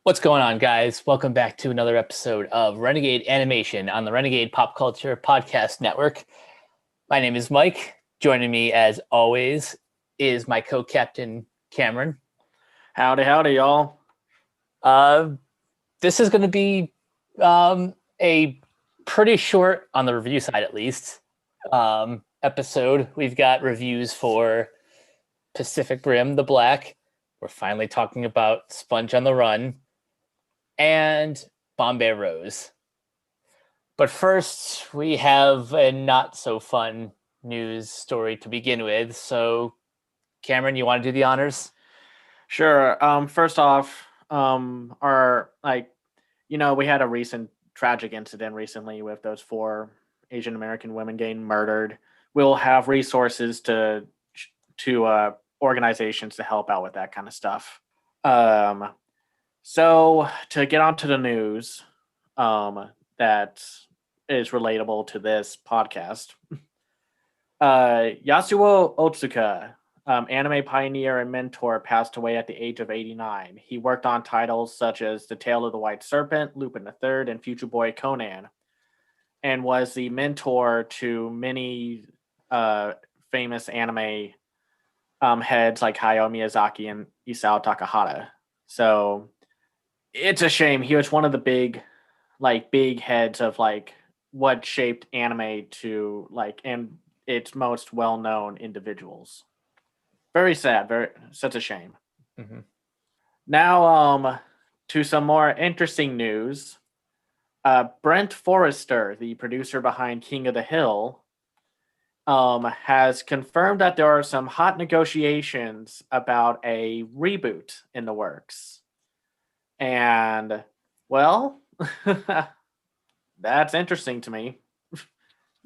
What's going on, guys? Welcome back to another episode of Renegade Animation on the Renegade Pop Culture Podcast Network. My name is Mike. Joining me, as always, is my co-captain, Cameron. Howdy, y'all. Uh, this is going to be a pretty short, on the review side at least, episode. We've got reviews for Pacific Rim, The Black. We're finally talking about Sponge on the Run. And Bombay Rose. But first, we have a not so fun news story to begin with. So, Cameron, you want to do the honors? Sure. First off, we had a recent tragic incident recently with those 4 Asian American women getting murdered. We'll have resources to organizations to help out with that kind of stuff. So to get onto the news that is relatable to this podcast, Yasuo Otsuka, anime pioneer and mentor, passed away at the age of 89. He worked on titles such as The Tale of the White Serpent, Lupin III, and Future Boy Conan, and was the mentor to many famous anime heads like Hayao Miyazaki and Isao Takahata. So it's a shame. He was one of the big heads of what shaped anime to and its most well-known individuals. Very sad. Such a shame. Mm-hmm. Now, to some more interesting news. Brent Forrester, the producer behind King of the Hill, has confirmed that there are some hot negotiations about a reboot in the works. And, well, that's interesting to me.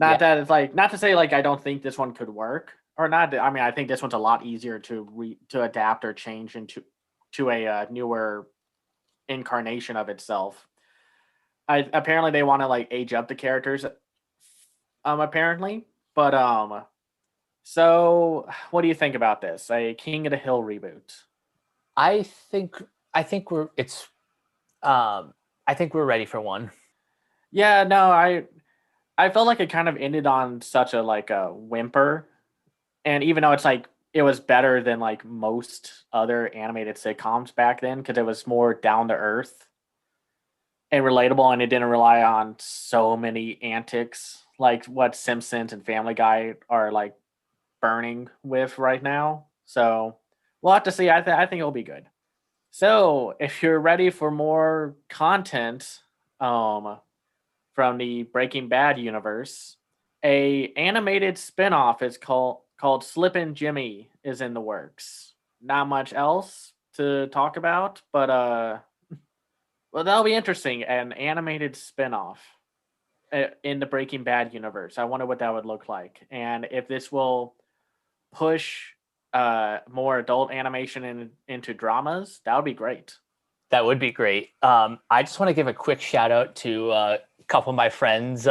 Not to say I don't think this one could work or not. I mean, I think this one's a lot easier to adapt or change into a newer incarnation of itself. Apparently they want to age up the characters. Apparently, but so what do you think about this? A King of the Hill reboot? I think we're ready for one. Yeah, no, I felt like it kind of ended on such a a whimper, and even though it was better than most other animated sitcoms back then because it was more down to earth and relatable, and it didn't rely on so many antics like what Simpsons and Family Guy are burning with right now. So we'll have to see. I think it'll be good. So if you're ready for more content, from the Breaking Bad universe, a animated spinoff is called Slippin' Jimmy is in the works. Not much else to talk about, but well, that'll be interesting. An animated spinoff in the Breaking Bad universe. I wonder what that would look like, and if this will push more adult animation into dramas. That would be great. That would be great. I just want to give a quick shout out to a couple of my friends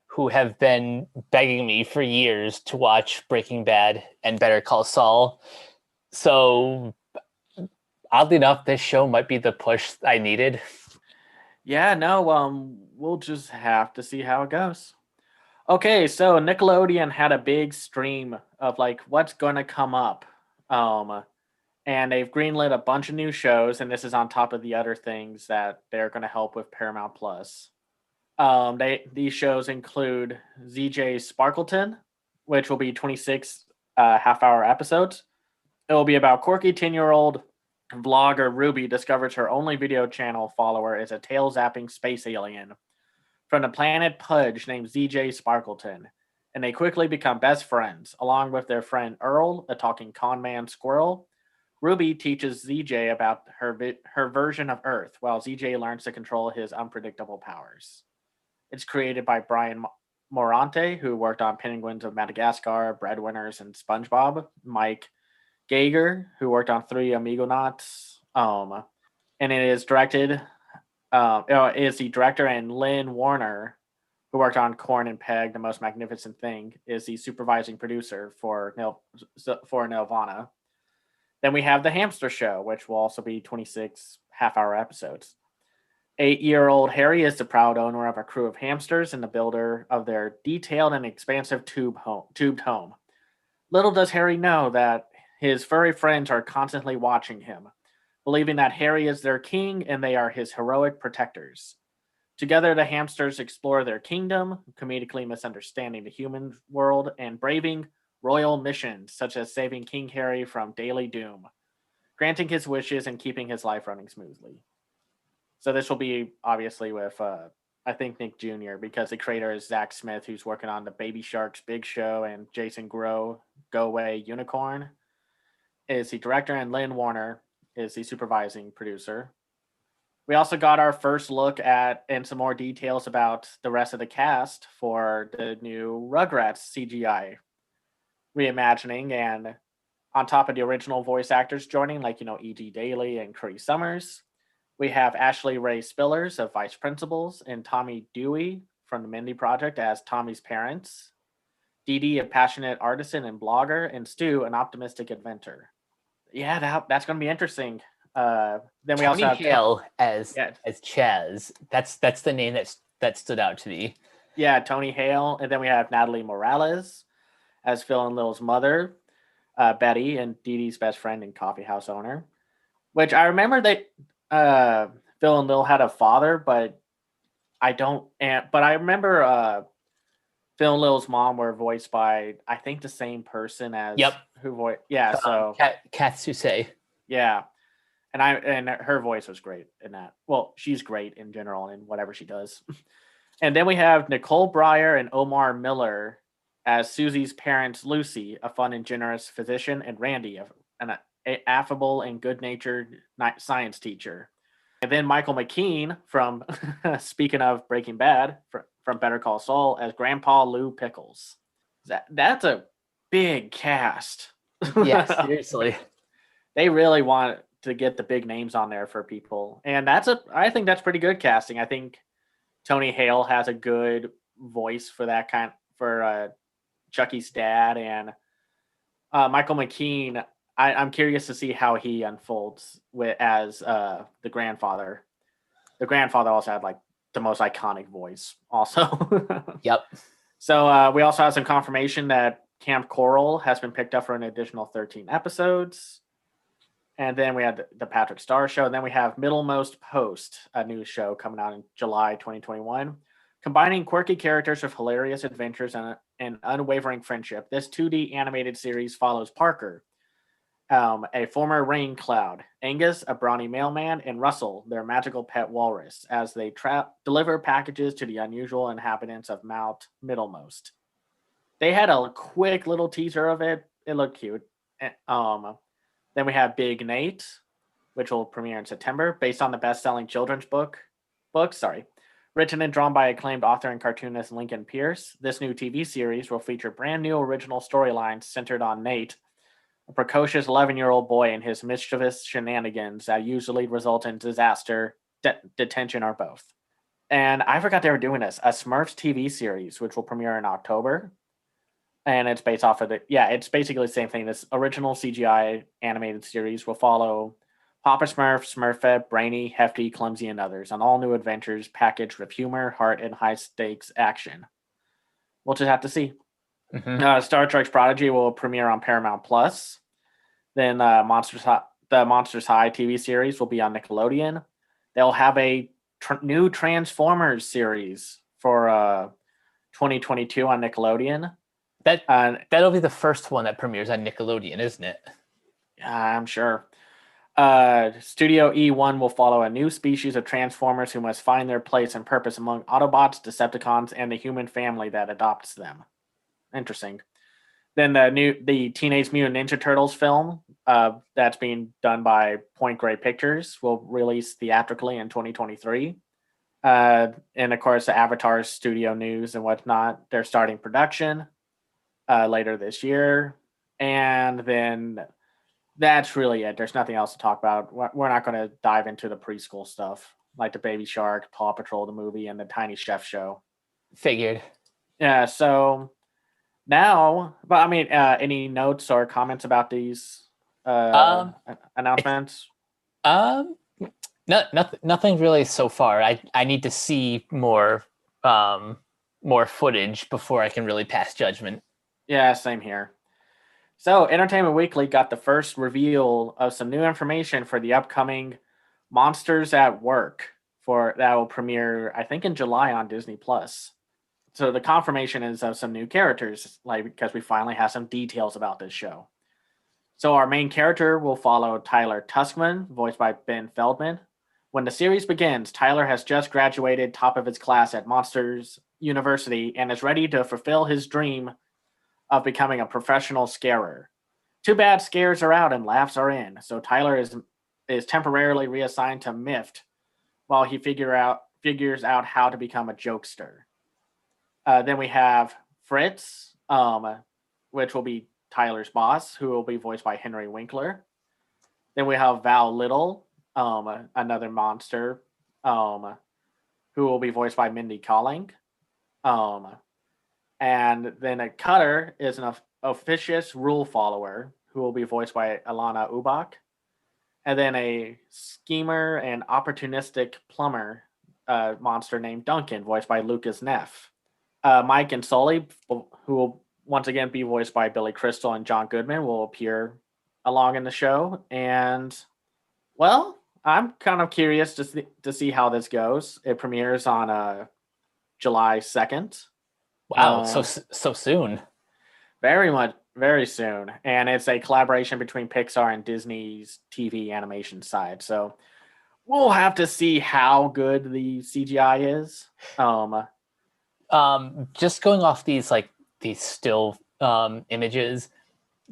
who have been begging me for years to watch Breaking Bad and Better Call Saul. So, oddly enough, this show might be the push I needed. Yeah, no, we'll just have to see how it goes. Okay, so Nickelodeon had a big stream of what's going to come up. And they've greenlit a bunch of new shows, and this is on top of the other things that they're going to help with Paramount Plus. These shows include ZJ Sparkleton, which will be 26 half-hour episodes. It will be about quirky 10-year-old vlogger Ruby discovers her only video channel follower is a tail-zapping space alien from the planet Pudge named ZJ Sparkleton, and they quickly become best friends, along with their friend Earl, a talking con man squirrel. Ruby teaches ZJ about her version of Earth, while ZJ learns to control his unpredictable powers. It's created by Brian Morante, who worked on Penguins of Madagascar, Breadwinners, and Spongebob. Mike Geiger, who worked on 3 Amigonauts. And it is directed... is the director, and Lynn Warner, who worked on Corn and Peg, The Most Magnificent Thing, is the supervising producer for Nelvana. Then we have The Hamster Show, which will also be 26 half-hour episodes. 8-year-old Harry is the proud owner of a crew of hamsters and the builder of their detailed and expansive tubed home. Little does Harry know that his furry friends are constantly watching him, believing that Harry is their king and they are his heroic protectors. Together, the hamsters explore their kingdom, comedically misunderstanding the human world and braving royal missions such as saving King Harry from daily doom, granting his wishes and keeping his life running smoothly. So this will be obviously with I think Nick Jr. because the creator is Zach Smith, who's working on the Baby Sharks Big Show, and Jason Grow Go Away Unicorn is the director, and Lynn Warner is the supervising producer. We also got our first look at and some more details about the rest of the cast for the new Rugrats CGI reimagining, and on top of the original voice actors joining, like E.G. Daily and Curry Summers, we have Ashley Ray Spillers of Vice Principals and Tommy Dewey from the Mindy Project as Tommy's parents, Dee Dee, a passionate artisan and blogger, and Stu, an optimistic inventor. Yeah, that's going to be interesting. Then we also Tony have Hale as Chaz. That's the name that stood out to me. Yeah, Tony Hale, and then we have Natalie Morales as Phil and Lil's mother, Betty, and Dee Dee's best friend and coffee house owner. Which I remember they Phil and Lil had a father, but I don't. But I remember Phil and Lil's mom were voiced by I think the same person as who voiced. Yeah, so Kath Soucie. Yeah, and her voice was great in that. Well, she's great in general in whatever she does. And then we have Nicole Breyer and Omar Miller as Susie's parents, Lucy, a fun and generous physician, and Randy, an affable and good-natured science teacher. And then Michael McKean from, speaking of Breaking Bad, from Better Call Saul, as Grandpa Lou Pickles. That's a big cast. Yeah, seriously. They really want to get the big names on there for people. And I think that's pretty good casting. I think Tony Hale has a good voice for that for Chucky's dad, and Michael McKean. I'm curious to see how he unfolds as the grandfather. The grandfather also had like the most iconic voice. Also, Yep. So we also have some confirmation that Camp Coral has been picked up for an additional 13 episodes. And then we had the Patrick Star Show. And then we have Middlemost Post, a new show coming out in July 2021. Combining quirky characters with hilarious adventures and unwavering friendship, this 2D animated series follows Parker, a former rain cloud, Angus, a brawny mailman, and Russell, their magical pet walrus, as they deliver packages to the unusual inhabitants of Mount Middlemost. They had a quick little teaser of it. It looked cute. Then we have Big Nate, which will premiere in September, based on the best-selling children's book. Written and drawn by acclaimed author and cartoonist Lincoln Pierce. This new TV series will feature brand new original storylines centered on Nate, a precocious 11-year-old boy, and his mischievous shenanigans that usually result in disaster, detention, or both. And I forgot they were doing this. A Smurfs TV series, which will premiere in October. And it's based off of it's basically the same thing. This original CGI animated series will follow Papa Smurf, Smurfette, Brainy, Hefty, Clumsy, and others on all new adventures packaged with humor, heart, and high-stakes action. We'll just have to see. Mm-hmm. Star Trek's Prodigy will premiere on Paramount Plus. Then the Monsters High TV series will be on Nickelodeon. They'll have a new Transformers series for 2022 on Nickelodeon. That'll be the first one that premieres on Nickelodeon, isn't it? I'm sure. Studio E1 will follow a new species of Transformers who must find their place and purpose among Autobots, Decepticons, and the human family that adopts them. Interesting. Then the Teenage Mutant Ninja Turtles film that's being done by Point Grey Pictures will release theatrically in 2023. And of course, the Avatar studio news and whatnot, they're starting production later this year. And then that's really it. There's nothing else to talk about. We're not going to dive into the preschool stuff like the Baby Shark, Paw Patrol, the movie, and the Tiny Chef show. Figured. Yeah, so now, but I mean, any notes or comments about these announcements? Nothing really so far. I need to see um, more footage before I can really pass judgment. Yeah, same here. So, Entertainment Weekly got the first reveal of some new information for the upcoming Monsters at Work for that will premiere, I think, in July on Disney Plus. So the confirmation is of some new characters, like because we finally have some details about this show. So our main character will follow Tyler Tuskman, voiced by Ben Feldman. When the series begins, Tyler has just graduated top of his class at Monsters University and is ready to fulfill his dream of becoming a professional scarer. Too bad scares are out and laughs are in, so Tyler is temporarily reassigned to Mift while he figures out how to become a jokester. Then we have Fritz, which will be Tyler's boss, who will be voiced by Henry Winkler. Then we have Val Little, another monster, who will be voiced by Mindy Kaling. Um, and then a Cutter is an officious rule follower, who will be voiced by Alana Ubach. And then a schemer and opportunistic plumber monster named Duncan, voiced by Lucas Neff. Mike and Sully, who will once again be voiced by Billy Crystal and John Goodman, will appear along in the show. And, well, I'm kind of curious to see how this goes. It premieres on July 2nd. Wow, so soon. Very soon. And it's a collaboration between Pixar and Disney's TV animation side. So we'll have to see how good the CGI is. Just going off these still images,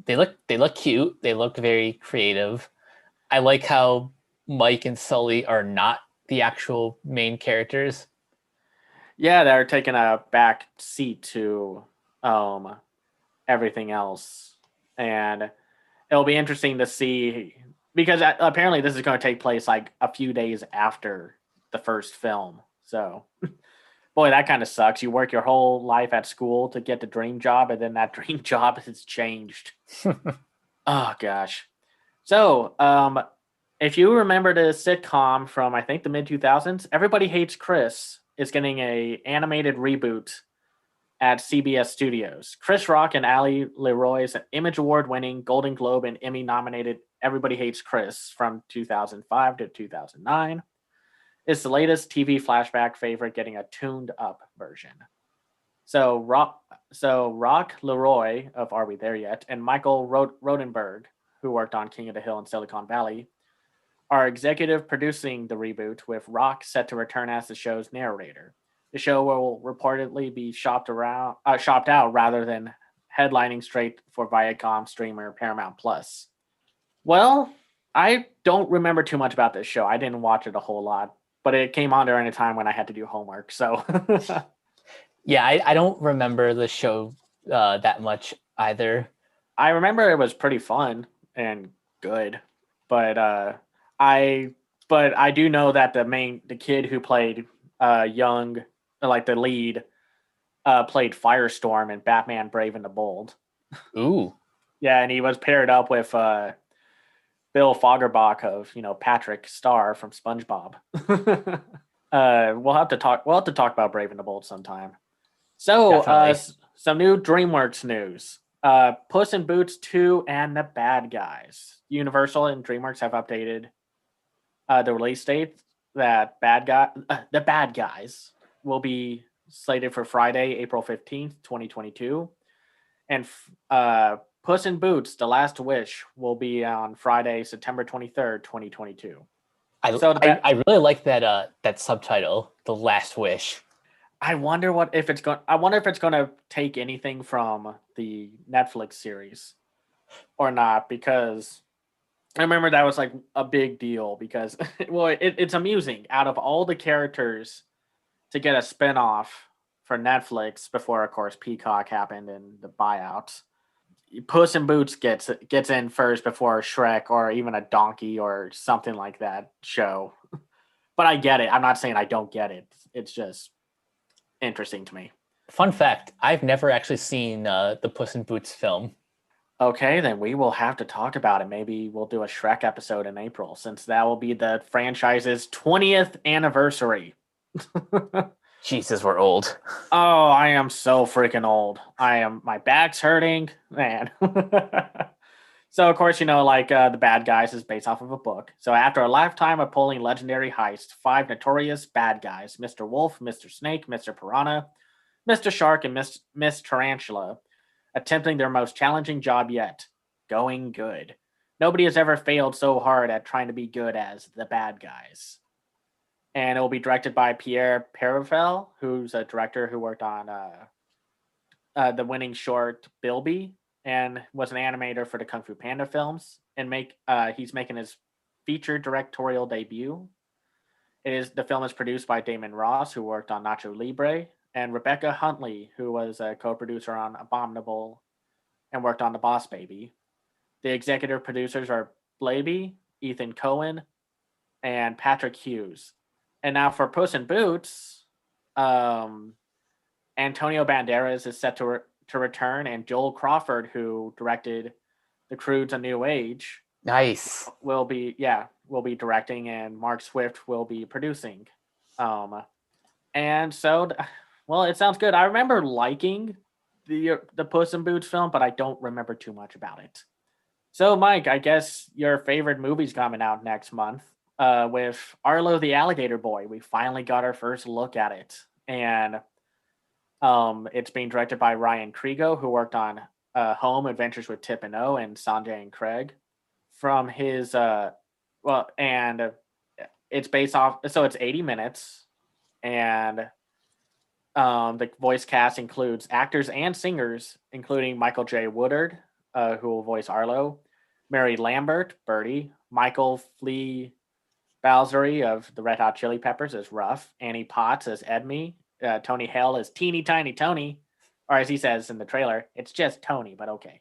they look cute. They look very creative. I like how Mike and Sully are not the actual main characters. Yeah, they're taking a back seat to everything else. And it'll be interesting to see because apparently this is going to take place like a few days after the first film. So, boy, that kind of sucks. You work your whole life at school to get the dream job, and then that dream job has changed. Oh, gosh. So, if you remember the sitcom from, I think, the mid-2000s, Everybody Hates Chris is getting a animated reboot at CBS Studios. Chris Rock and Ali Leroy's Image Award-winning, Golden Globe and Emmy-nominated Everybody Hates Chris from 2005 to 2009 is the latest TV flashback favorite getting a tuned-up version. So Rock Leroy of Are We There Yet and Michael Rodenberg, who worked on King of the Hill and Silicon Valley, are executive producing the reboot, with Rock set to return as the show's narrator. The show will reportedly be shopped out rather than headlining straight for Viacom streamer Paramount Plus. Well, I don't remember too much about this show. I didn't watch it a whole lot, but it came on during a time when I had to do homework. So, yeah, I don't remember the show that much either. I remember it was pretty fun and good, but I do know that the kid who played young, like the lead, played Firestorm in Batman Brave and the Bold. Ooh. Yeah, and he was paired up with Bill Fagerbach of Patrick Star from SpongeBob. We'll have to talk about Brave and the Bold sometime. So some new DreamWorks news. Puss in Boots 2 and the Bad Guys. Universal and DreamWorks have updated the release date that the Bad Guys will be slated for Friday, April 15th, 2022. And Puss in Boots, The Last Wish will be on Friday, September 23rd, 2022. I really like that subtitle, The Last Wish. I wonder if it's going to take anything from the Netflix series or not, because I remember that was like a big deal because it's amusing out of all the characters to get a spinoff for Netflix before, of course, Peacock happened and the buyout. Puss in Boots gets in first before Shrek or even a Donkey or something like that show. But I get it. I'm not saying I don't get it. It's just interesting to me. Fun fact, I've never actually seen the Puss in Boots film. Okay, then we will have to talk about it. Maybe we'll do a Shrek episode in April, since that will be the franchise's 20th anniversary. Jesus, we're old. Oh, I am so freaking old. My back's hurting, man. So, of course, the Bad Guys is based off of a book. So, after a lifetime of pulling legendary heists, 5 notorious bad guys, Mr. Wolf, Mr. Snake, Mr. Piranha, Mr. Shark, and Miss Tarantula, attempting their most challenging job yet, going good. Nobody has ever failed so hard at trying to be good as the bad guys. And it will be directed by Pierre Perivelle, who's a director who worked on the winning short Bilby and was an animator for the Kung Fu Panda films. And he's making his feature directorial debut. The film is produced by Damon Ross, who worked on Nacho Libre, and Rebecca Huntley, who was a co-producer on Abominable and worked on The Boss Baby. The executive producers are Blaby, Ethan Cohen, and Patrick Hughes. And now for Puss in Boots, Antonio Banderas is set to return, and Joel Crawford, who directed The Croods: A New Age, Nice. will be directing, and Mark Swift will be producing. And so, well, it sounds good. I remember liking the Puss in Boots film, but I don't remember too much about it. So, Mike, I guess your favorite movie's coming out next month with Arlo the Alligator Boy. We finally got our first look at it. And it's being directed by Ryan Kriego, who worked on Home, Adventures with Tip and O, and Sanjay and Craig. From his, and it's based off, so it's 80 minutes. And the voice cast includes actors and singers, including Michael J. Woodard, who will voice Arlo, Mary Lambert, Birdie, Michael Flea Balzery of the Red Hot Chili Peppers as Ruff, Annie Potts as Edme, Tony Hale as Teeny Tiny Tony, or as he says in the trailer, it's just Tony, but okay.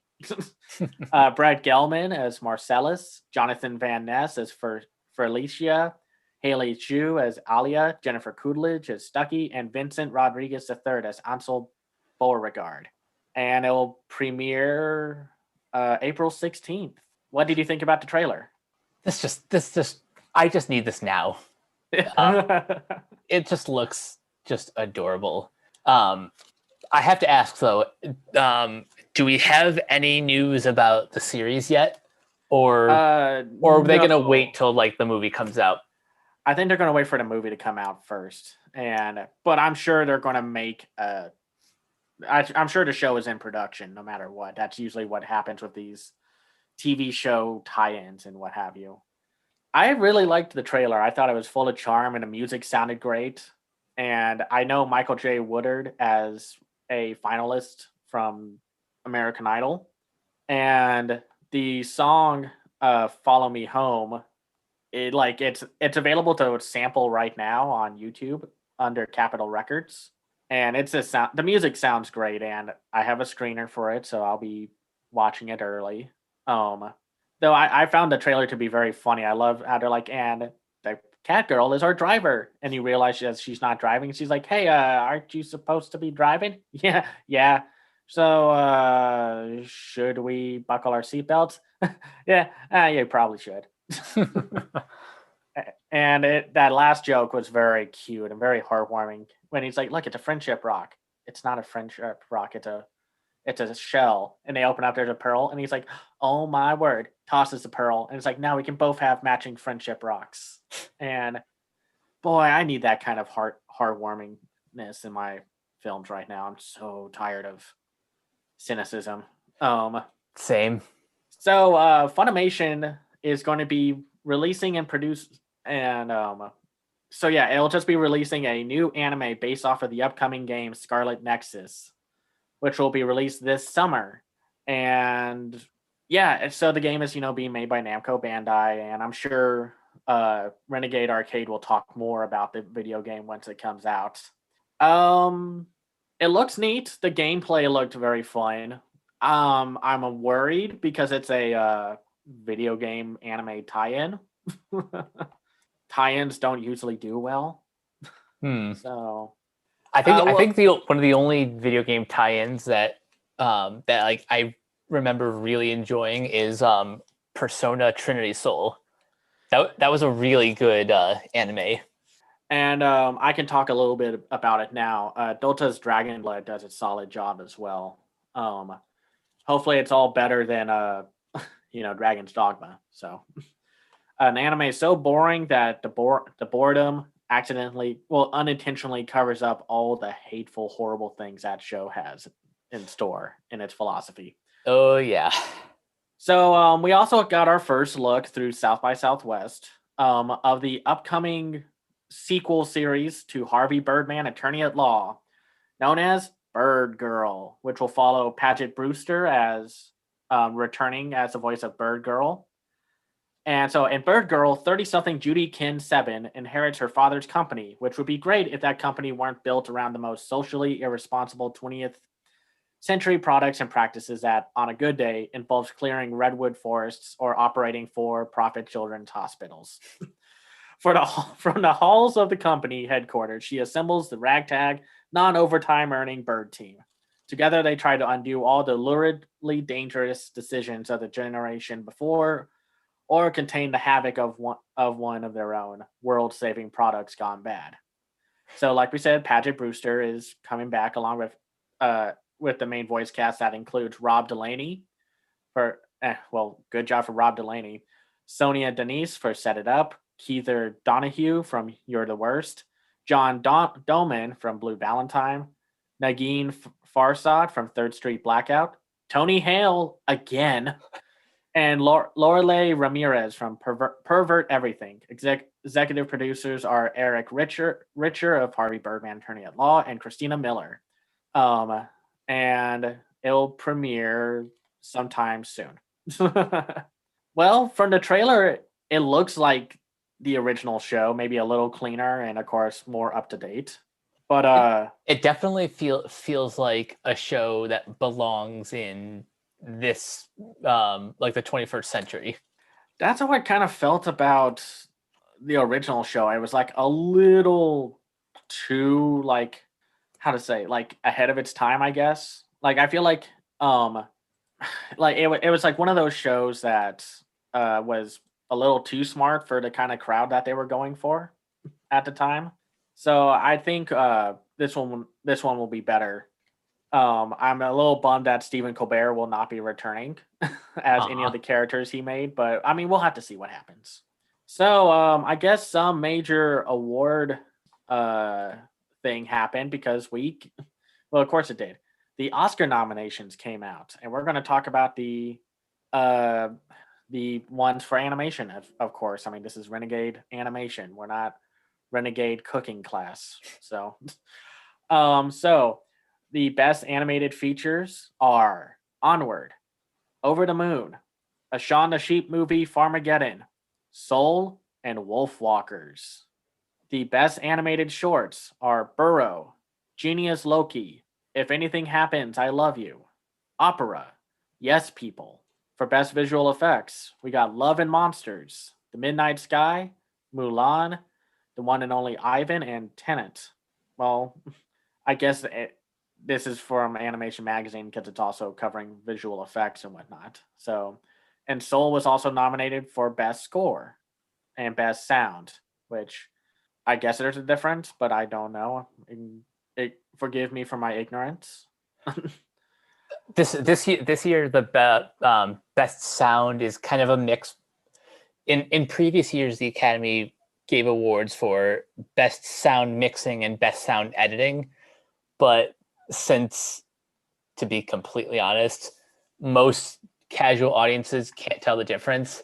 Brett Gelman as Marcellus, Jonathan Van Ness as Felicia, Haley Chu as Alia, Jennifer Coolidge as Stucky, and Vincent Rodriguez III as Ansel Beauregard. And it will premiere April 16th. What did you think about the trailer? I just need this now. It just looks just adorable. I have to ask though, do we have any news about the series yet, or are they going to wait till like the movie comes out? I think they're going to wait for the movie to come out first, but I'm sure they're going to make I'm sure the show is in production no matter what. That's usually what happens with these TV show tie-ins and what have you. I really liked the trailer. I thought it was full of charm and the music sounded great. And I know Michael J. Woodard as a finalist from American Idol. And the song Follow Me Home, it's available to sample right now on YouTube under Capitol Records. And the music sounds great, and I have a screener for it, so I'll be watching it early. Though I found the trailer to be very funny. I love how they're like, and the cat girl is our driver. And you realize she's not driving. She's like, hey, aren't you supposed to be driving? Yeah. So should we buckle our seatbelts? Yeah, you probably should. And that last joke was very cute and very heartwarming when he's like, look, it's a friendship rock. It's not a friendship rock. It's a shell. And they open up, there's a pearl. And he's like, oh my word, tosses the pearl. And it's like, now we can both have matching friendship rocks. And boy, I need that kind of heartwarmingness in my films right now. I'm so tired of cynicism. Same. So Funimation is going to be releasing and it'll just be releasing a new anime based off of the upcoming game Scarlet Nexus, which will be released this summer. And yeah, so the game is, being made by Namco Bandai, and I'm sure Renegade Arcade will talk more about the video game once it comes out. It looks neat. The gameplay looked very fun. I'm worried because it's a video game anime tie-in. Tie-ins don't usually do well. So I think one of the only video game tie-ins that I remember really enjoying is Persona Trinity Soul. That was a really good anime. And I can talk a little bit about it now. Dota's Dragon Blood does a solid job as well. Um, Hopefully, it's all better than Dragon's Dogma. So, an anime so boring that the boredom unintentionally covers up all the hateful, horrible things that show has in store in its philosophy. Oh yeah. So we also got our first look through South by Southwest of the upcoming sequel series to Harvey Birdman, Attorney at Law, known as Bird Girl, which will follow Paget Brewster as returning as the voice of Bird Girl. And so in Bird Girl, 30-something Judy Kin Seven inherits her father's company, which would be great if that company weren't built around the most socially irresponsible 20th century products and practices that, on a good day, involves clearing redwood forests or operating for-profit children's hospitals. From the halls of the company headquarters, she assembles the ragtag, non-overtime earning Bird team. Together, they try to undo all the luridly dangerous decisions of the generation before, or contain the havoc of one of their own world-saving products gone bad. So, like we said, Paget Brewster is coming back along with the main voice cast that includes Rob Delaney good job for Rob Delaney, Sonia Denise for Set It Up, Keither Donahue from You're the Worst, John Doman from Blue Valentine, Nagin Farsad from Third Street Blackout, Tony Hale again, and Lorelei Ramirez from Pervert Everything. Executive producers are Eric Richer of Harvey Birdman, Attorney at Law, and Christina Miller. And it'll premiere sometime soon. Well, from the trailer, it looks like the original show, maybe a little cleaner and, of course, more up to date. But it definitely feels like a show that belongs in this like the 21st century. That's how I kind of felt about the original show. I was like a little too how to say, ahead of its time, I guess. Like I feel like it was like one of those shows that was a little too smart for the kind of crowd that they were going for at the time. So I think this one will be better. I'm a little bummed that Stephen Colbert will not be returning as any of the characters he made, but I mean we'll have to see what happens. So I guess some major award thing happened because of course it did. The Oscar nominations came out, and we're going to talk about the ones for animation, of course. I mean, this is Renegade Animation. We're not Renegade Cooking Class. So, so the best animated features are Onward, Over the Moon, a Shaun the Sheep movie, Farmageddon, Soul, and Wolfwalkers. The best animated shorts are Burrow, Genius Loki, If Anything Happens, I Love You, Opera, Yes People. For best visual effects, we got Love and Monsters, The Midnight Sky, Mulan, The One and Only Ivan, and Tenet. Well, I guess this is from Animation Magazine because it's also covering visual effects and whatnot. So, and Soul was also nominated for Best Score and Best Sound, which I guess there's a difference, but I don't know. Forgive me for my ignorance. This year the best sound is kind of a mix. In previous years, the Academy gave awards for best sound mixing and best sound editing, but since, to be completely honest, most casual audiences can't tell the difference.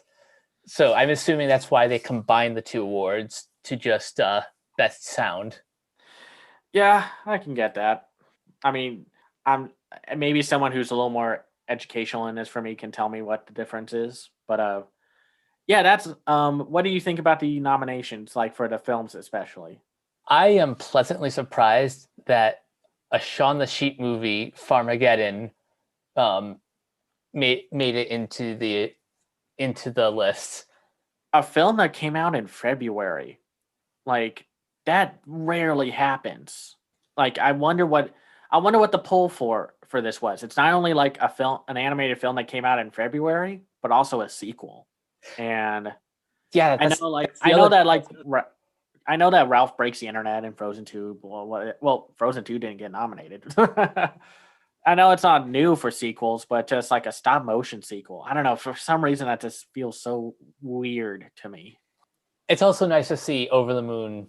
So I'm assuming that's why they combined the two awards to just best sound. Yeah, I can get that. I mean, I'm maybe someone who's a little more educational in this for me can tell me what the difference is. But yeah, that's what do you think about the nominations, like for the films especially? I am pleasantly surprised that a Shaun the Sheep movie, Farmageddon, made it into the list. A film that came out in February, like that rarely happens. Like I wonder what I wonder what the pull for this was. It's not only like an animated film that came out in February, but also a sequel. And Yeah, I know, like, that's the other. I know that Ralph Breaks the Internet and Frozen 2. Well, Frozen 2 didn't get nominated. I know it's not new for sequels, but just like a stop motion sequel. I don't know. For some reason, that just feels so weird to me. It's also nice to see Over the Moon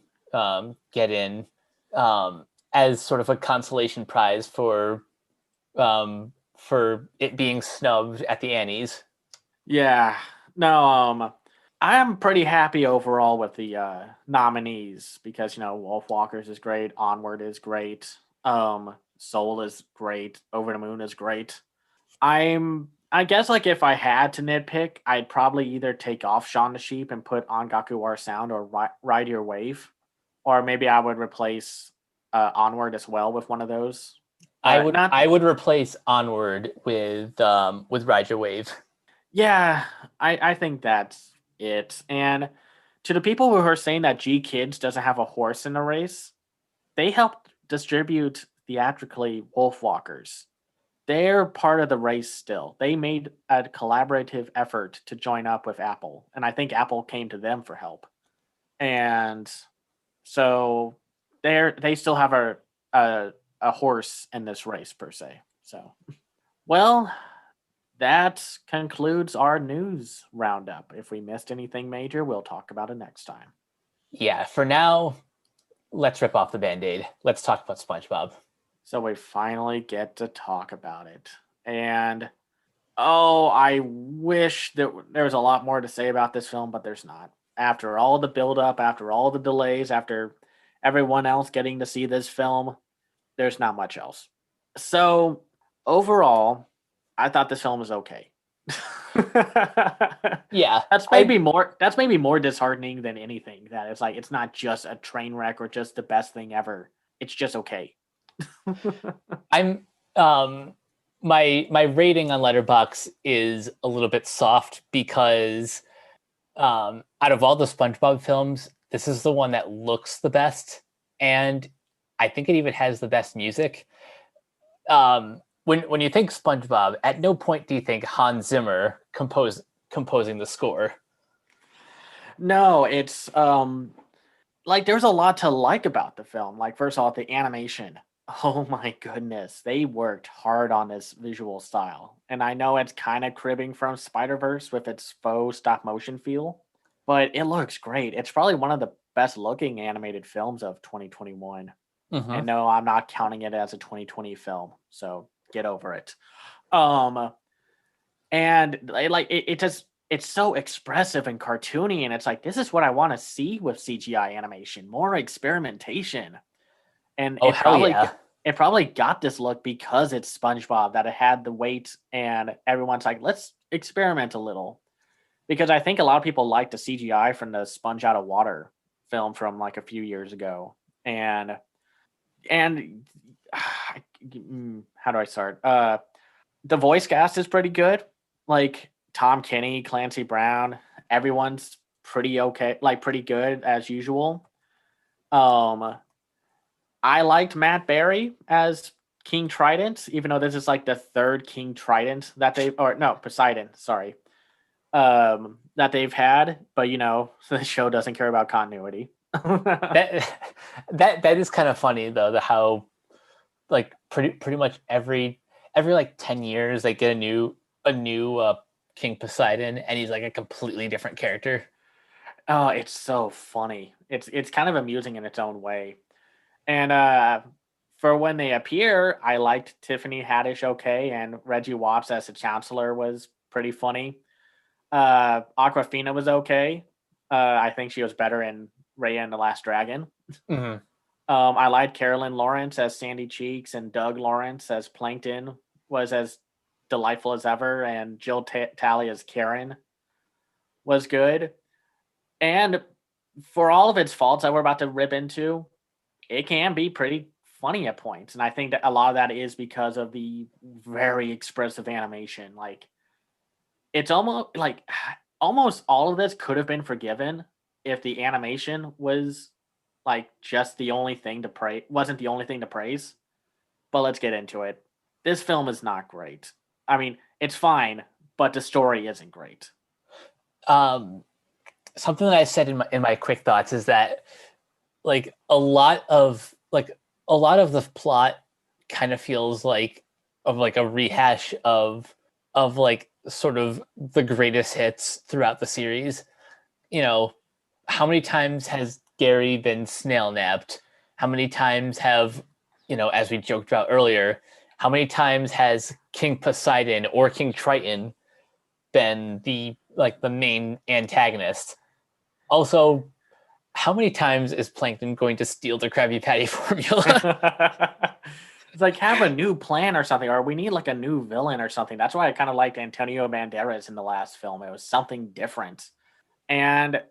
get in as sort of a consolation prize for it being snubbed at the Annies. Yeah. No, I'm pretty happy overall with the nominees because Wolfwalkers is great, Onward is great, Soul is great, Over the Moon is great. I guess like if I had to nitpick, I'd probably either take off Shaun the Sheep and put On Gaku War Sound or Ride Your Wave, or maybe I would replace Onward as well with one of those. Not I would replace Onward with Ride Your Wave. Yeah, I think that's it. And to the people who are saying that G Kids doesn't have a horse in the race, they helped distribute theatrically Wolfwalkers. They're part of the race still. They made a collaborative effort to join up with Apple, and I think Apple came to them for help. And so they still have a horse in this race per se. So well, that concludes our news roundup. If we missed anything major, we'll talk about it next time. Yeah, for now, let's rip off the Band-Aid. Let's talk about SpongeBob. So we finally get to talk about it. And oh, I wish that there was a lot more to say about this film, but there's not. After all the buildup, after all the delays, after everyone else getting to see this film, there's not much else. So overall, I thought this film was okay. Yeah, that's maybe more disheartening than anything. That it's like it's not just a train wreck or just the best thing ever. It's just okay. I'm my rating on Letterboxd is a little bit soft because out of all the SpongeBob films, this is the one that looks the best, and I think it even has the best music. When you think SpongeBob, at no point do you think Hans Zimmer composing the score. No, it's like there's a lot to like about the film. Like first of all, the animation. Oh my goodness, they worked hard on this visual style. And I know it's kind of cribbing from Spider-Verse with its faux stop motion feel, but it looks great. It's probably one of the best looking animated films of 2021. Mm-hmm. And no, I'm not counting it as a 2020 film, so get over it. Um and it just it's so expressive and cartoony, and it's like this is what I want to see with CGI animation, more experimentation. And Oh, hell yeah. it probably got this look because it's SpongeBob, that it had the weight, and everyone's like, let's experiment a little. Because I think a lot of people like the CGI from the Sponge Out of Water film from like a few years ago. And how do I start? The voice cast is pretty good. Like Tom Kenny, Clancy Brown, everyone's pretty okay, like pretty good as usual. I liked Matt Berry as King Trident, even though this is like the third King Trident that Poseidon, sorry, that they've had. But the show doesn't care about continuity. that is kind of funny though, the how like pretty much every like 10 years they get a new King Poseidon, and he's like a completely different character. Oh, it's so funny. It's kind of amusing in its own way. And for when they appear, I liked Tiffany Haddish okay, and Reggie Watts as the Chancellor was pretty funny. Aquafina was okay. I think she was better in Raya and the Last Dragon. Mm-hmm. I liked Carolyn Lawrence as Sandy Cheeks, and Doug Lawrence as Plankton was as delightful as ever, and Jill Talley as Karen was good. And for all of its faults that we're about to rip into, it can be pretty funny at points. And I think that a lot of that is because of the very expressive animation. Like it's almost all of this could have been forgiven if the animation was like just the only thing to praise, wasn't the only thing to praise. but let's get into it. This film is not great. I mean, it's fine, but the story isn't great. Um, Something that I said in my quick thoughts is that like a lot of the plot kind of feels like a rehash of like sort of the greatest hits throughout the series. You know, how many times has Gary been snail napped? How many times have, as we joked about earlier, how many times has King Poseidon or King Triton been the main antagonist? Also, how many times is Plankton going to steal the Krabby Patty formula? It's like have a new plan or something, or we need like a new villain or something. That's why I kind of liked Antonio Banderas in the last film. It was something different. And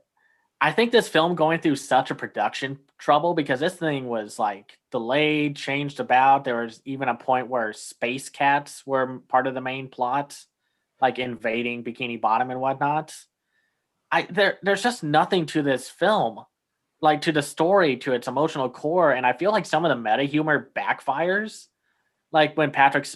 I think this film going through such a production trouble because this thing was like delayed, changed about. There was even a point where space cats were part of the main plot, like invading Bikini Bottom and whatnot. There's just nothing to this film, like to the story, to its emotional core, and I feel like some of the meta humor backfires. Like when Patrick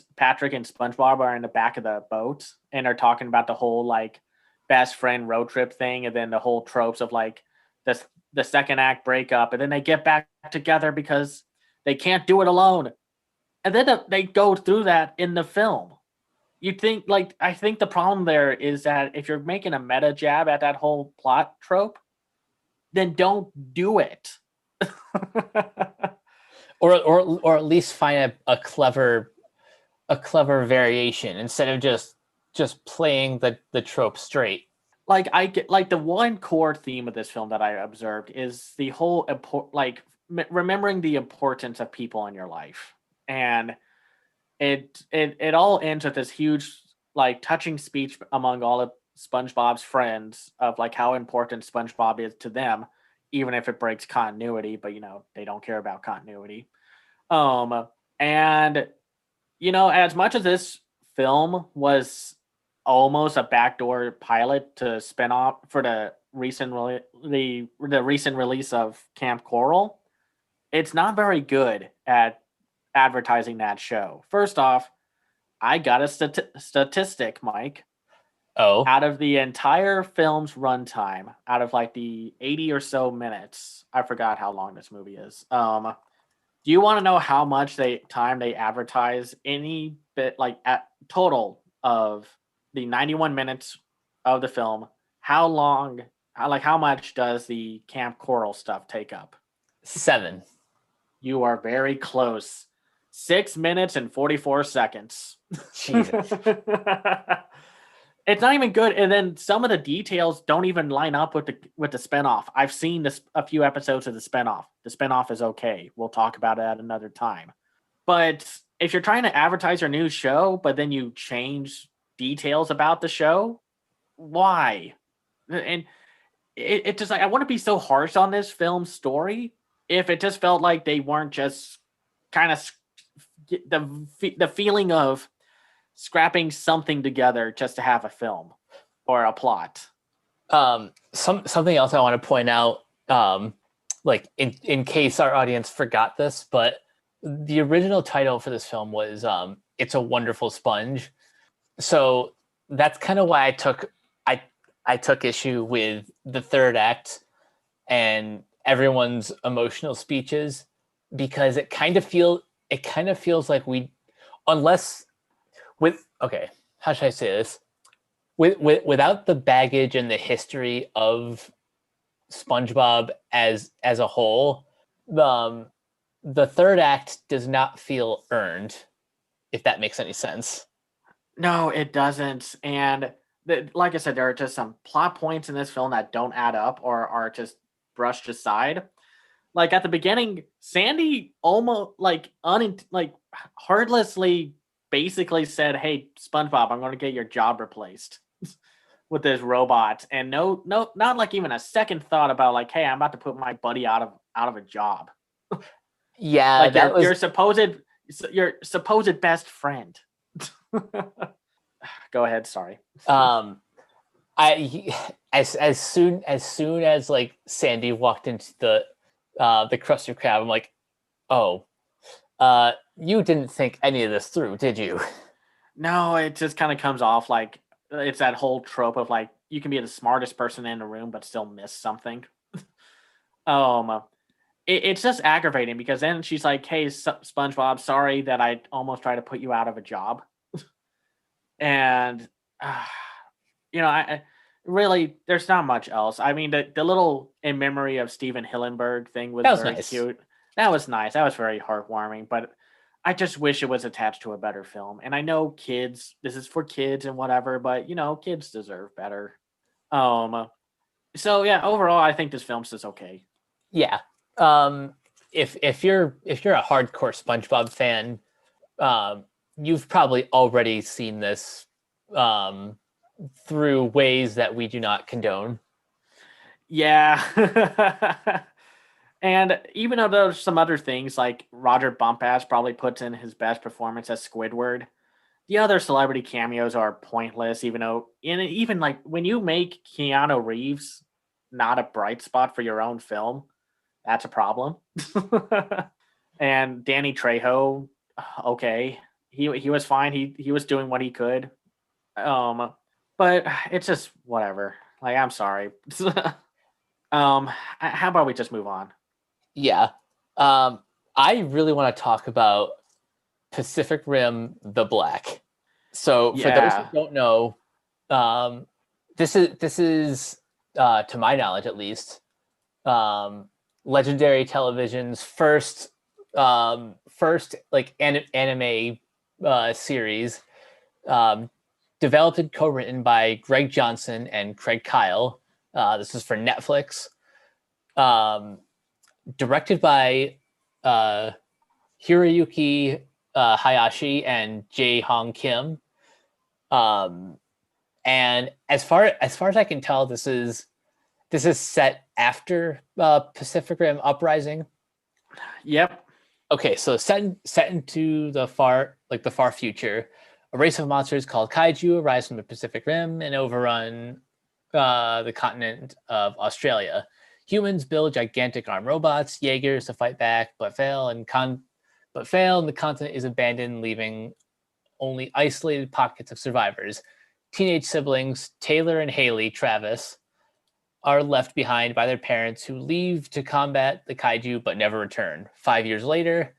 and SpongeBob are in the back of the boat and are talking about the whole like best friend road trip thing, and then the whole tropes of like the second act breakup, and then they get back together because they can't do it alone, and then they go through that in the film. You think like I think the problem there is that if you're making a meta jab at that whole plot trope, then don't do it. or at least find a clever variation instead of just playing the trope straight. Like I get like the one core theme of this film that I observed is the whole remembering the importance of people in your life, and it all ends with this huge like touching speech among all of SpongeBob's friends of like how important SpongeBob is to them, even if it breaks continuity. But they don't care about continuity. And as much as this film was almost a backdoor pilot to spin off for the the recent release of Camp Coral, it's not very good at advertising that show. First off, I got a statistic, Mike. Oh, Out of the entire film's runtime, out of like the 80 or so minutes, I forgot how long this movie is. Do you want to know how much time they advertise any bit like at total of the 91 minutes of the film? How much does the Camp Coral stuff take up? 7. You are very close. 6 minutes and 44 seconds. Jesus. It's not even good, and then some of the details don't even line up with the spinoff. I've seen a few episodes of the spinoff. The spinoff is okay. We'll talk about it at another time. But if you're trying to advertise your new show, but then you change details about the show, why? And it just like I want to be so harsh on this film's story if it just felt like they weren't just kind of the feeling of scrapping something together just to have a film or a plot. Something else I want to point out, like in case our audience forgot this, but the original title for this film was "It's a Wonderful Sponge," so that's kind of why I took issue with the third act and everyone's emotional speeches, because it kind of feels like unless how should I say this? Without the baggage and the history of SpongeBob as a whole, the third act does not feel earned, if that makes any sense. No, it doesn't. And like I said, there are just some plot points in this film that don't add up or are just brushed aside. Like at the beginning, Sandy almost heartlessly basically said, "Hey, SpongeBob, I'm going to get your job replaced with this robot," and no, not like even a second thought about like, "Hey, I'm about to put my buddy out of a job." Yeah, like that was your supposed best friend. Go ahead. Sorry. As soon as like Sandy walked into the Krusty Krab, I'm like, oh, You didn't think any of this through, did you? No, it just kind of comes off like it's that whole trope of like you can be the smartest person in the room but still miss something. Um, it's just aggravating because then she's like, "Hey, SpongeBob, sorry that I almost tried to put you out of a job," and uh, I really there's not much else. I mean, the little in memory of Steven Hillenburg thing was That was very nice. cute. That was nice. That was very heartwarming, but I just wish it was attached to a better film. And I know kids, this is for kids and whatever, but kids deserve better. Um, so yeah, overall, I think this film's just okay. Yeah. Um, if you're a hardcore SpongeBob fan, um, you've probably already seen this um, through ways that we do not condone. Yeah. And even though there's some other things like Roger Bumpass probably puts in his best performance as Squidward, the other celebrity cameos are pointless, even though even like when you make Keanu Reeves not a bright spot for your own film, that's a problem. And Danny Trejo, okay. He was fine. He was doing what he could. Um but it's just whatever. Like I'm sorry. How about we just move on? Yeah. Um, I really want to talk about Pacific Rim: The Black. So, for those who Yeah. don't know, um, this is to my knowledge at least, um, Legendary Television's first like anime series, um, developed and co-written by Greg Johnson and Craig Kyle. This is for Netflix. Um, Directed by uh, Hiroyuki Hayashi and Jae Hong Kim. Um, and as far as I can tell, this is set after Pacific Rim Uprising. Yep. Okay, so set into the far future, a race of monsters called kaiju arise from the Pacific Rim and overrun the continent of Australia. Humans build gigantic armed robots, Jaegers, to fight back, but fail, and the continent is abandoned, leaving only isolated pockets of survivors. Teenage siblings Taylor and Haley Travis are left behind by their parents, who leave to combat the kaiju but never return. 5 years later,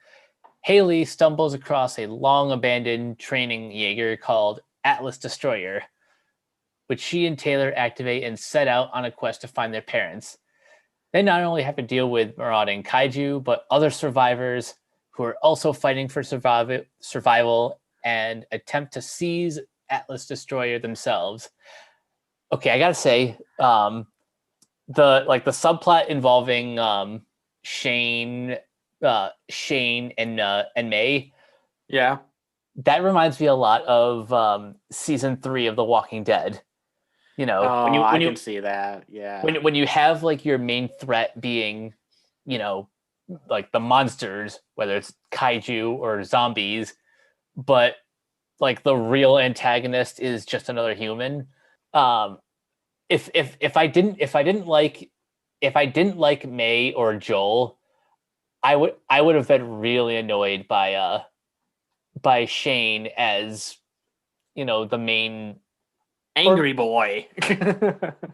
Haley stumbles across a long abandoned training Jaeger called Atlas Destroyer, which she and Taylor activate and set out on a quest to find their parents. They not only have to deal with marauding kaiju, but other survivors who are also fighting for survival and attempt to seize Atlas Destroyer themselves. Okay, I gotta say, the subplot involving Shane, and May, Yeah. that reminds me a lot of season 3 of The Walking Dead. You know, when Oh, you I when can you see that. Yeah. when you have like your main threat being, you know, like the monsters, whether it's kaiju or zombies, but like the real antagonist is just another human. Um, if I didn't like May or Joel, I would have been really annoyed by Shane as the main, or Angry boy.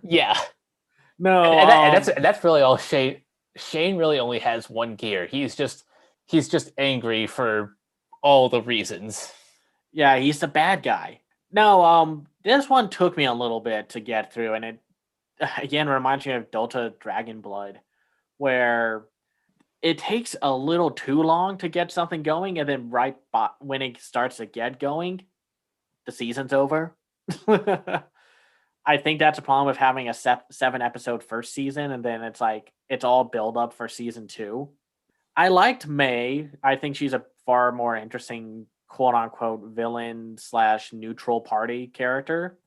yeah, and, No, and, that, and that's really all Shane. Shane really only has one gear. He's just angry for all the reasons. yeah, he's the bad guy. No, this one took me a little bit to get through, and it again reminds me of Delta Dragon Blood, where it takes a little too long to get something going, and then when it starts to get going, the season's over. I think that's a problem with having a 7 episode first season, and then it's like it's all build up for season 2. I liked May. I think she's a far more interesting quote unquote villain slash neutral party character.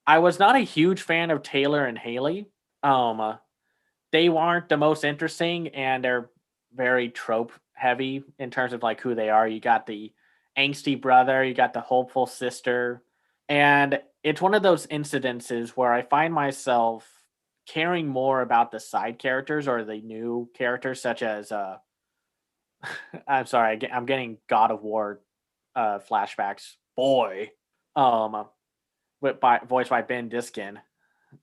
I was not a huge fan of Taylor and Haley. Um, they weren't the most interesting, and they're very trope heavy in terms of like who they are. You got the angsty brother, you got the hopeful sister, and it's one of those incidences where I find myself caring more about the side characters or the new characters, such as I'm sorry, I'm getting God of War flashbacks. Boy, um, voiced by Ben Diskin,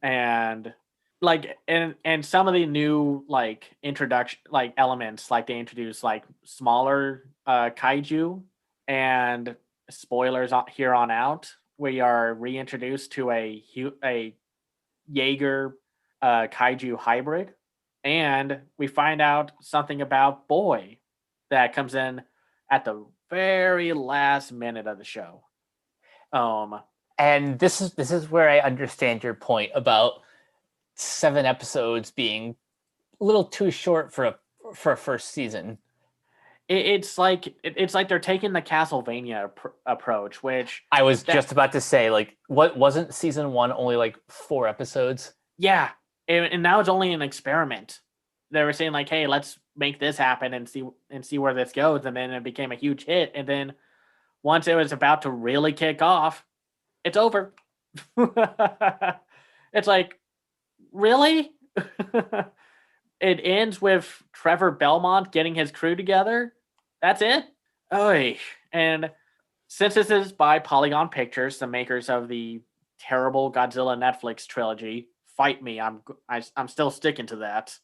and and some of the new like introduction like elements, like they introduce like smaller kaiju, and spoilers here on out, we are reintroduced to a Jaeger kaiju hybrid, and we find out something about Boy that comes in at the very last minute of the show. And this is where I understand your point about 7 episodes being a little too short for a first season. It's like they're taking the Castlevania approach, which I was just about to say, like, what wasn't season 1 only like 4 episodes? Yeah, and now it's only an experiment. They were saying like, "Hey, let's make this happen and see where this goes," and then it became a huge hit. And then once it was about to really kick off, it's over. It's like, really? It ends with Trevor Belmont getting his crew together. That's it. Oy. And since this is by Polygon Pictures, the makers of the terrible Godzilla Netflix trilogy, fight me. I'm still sticking to that.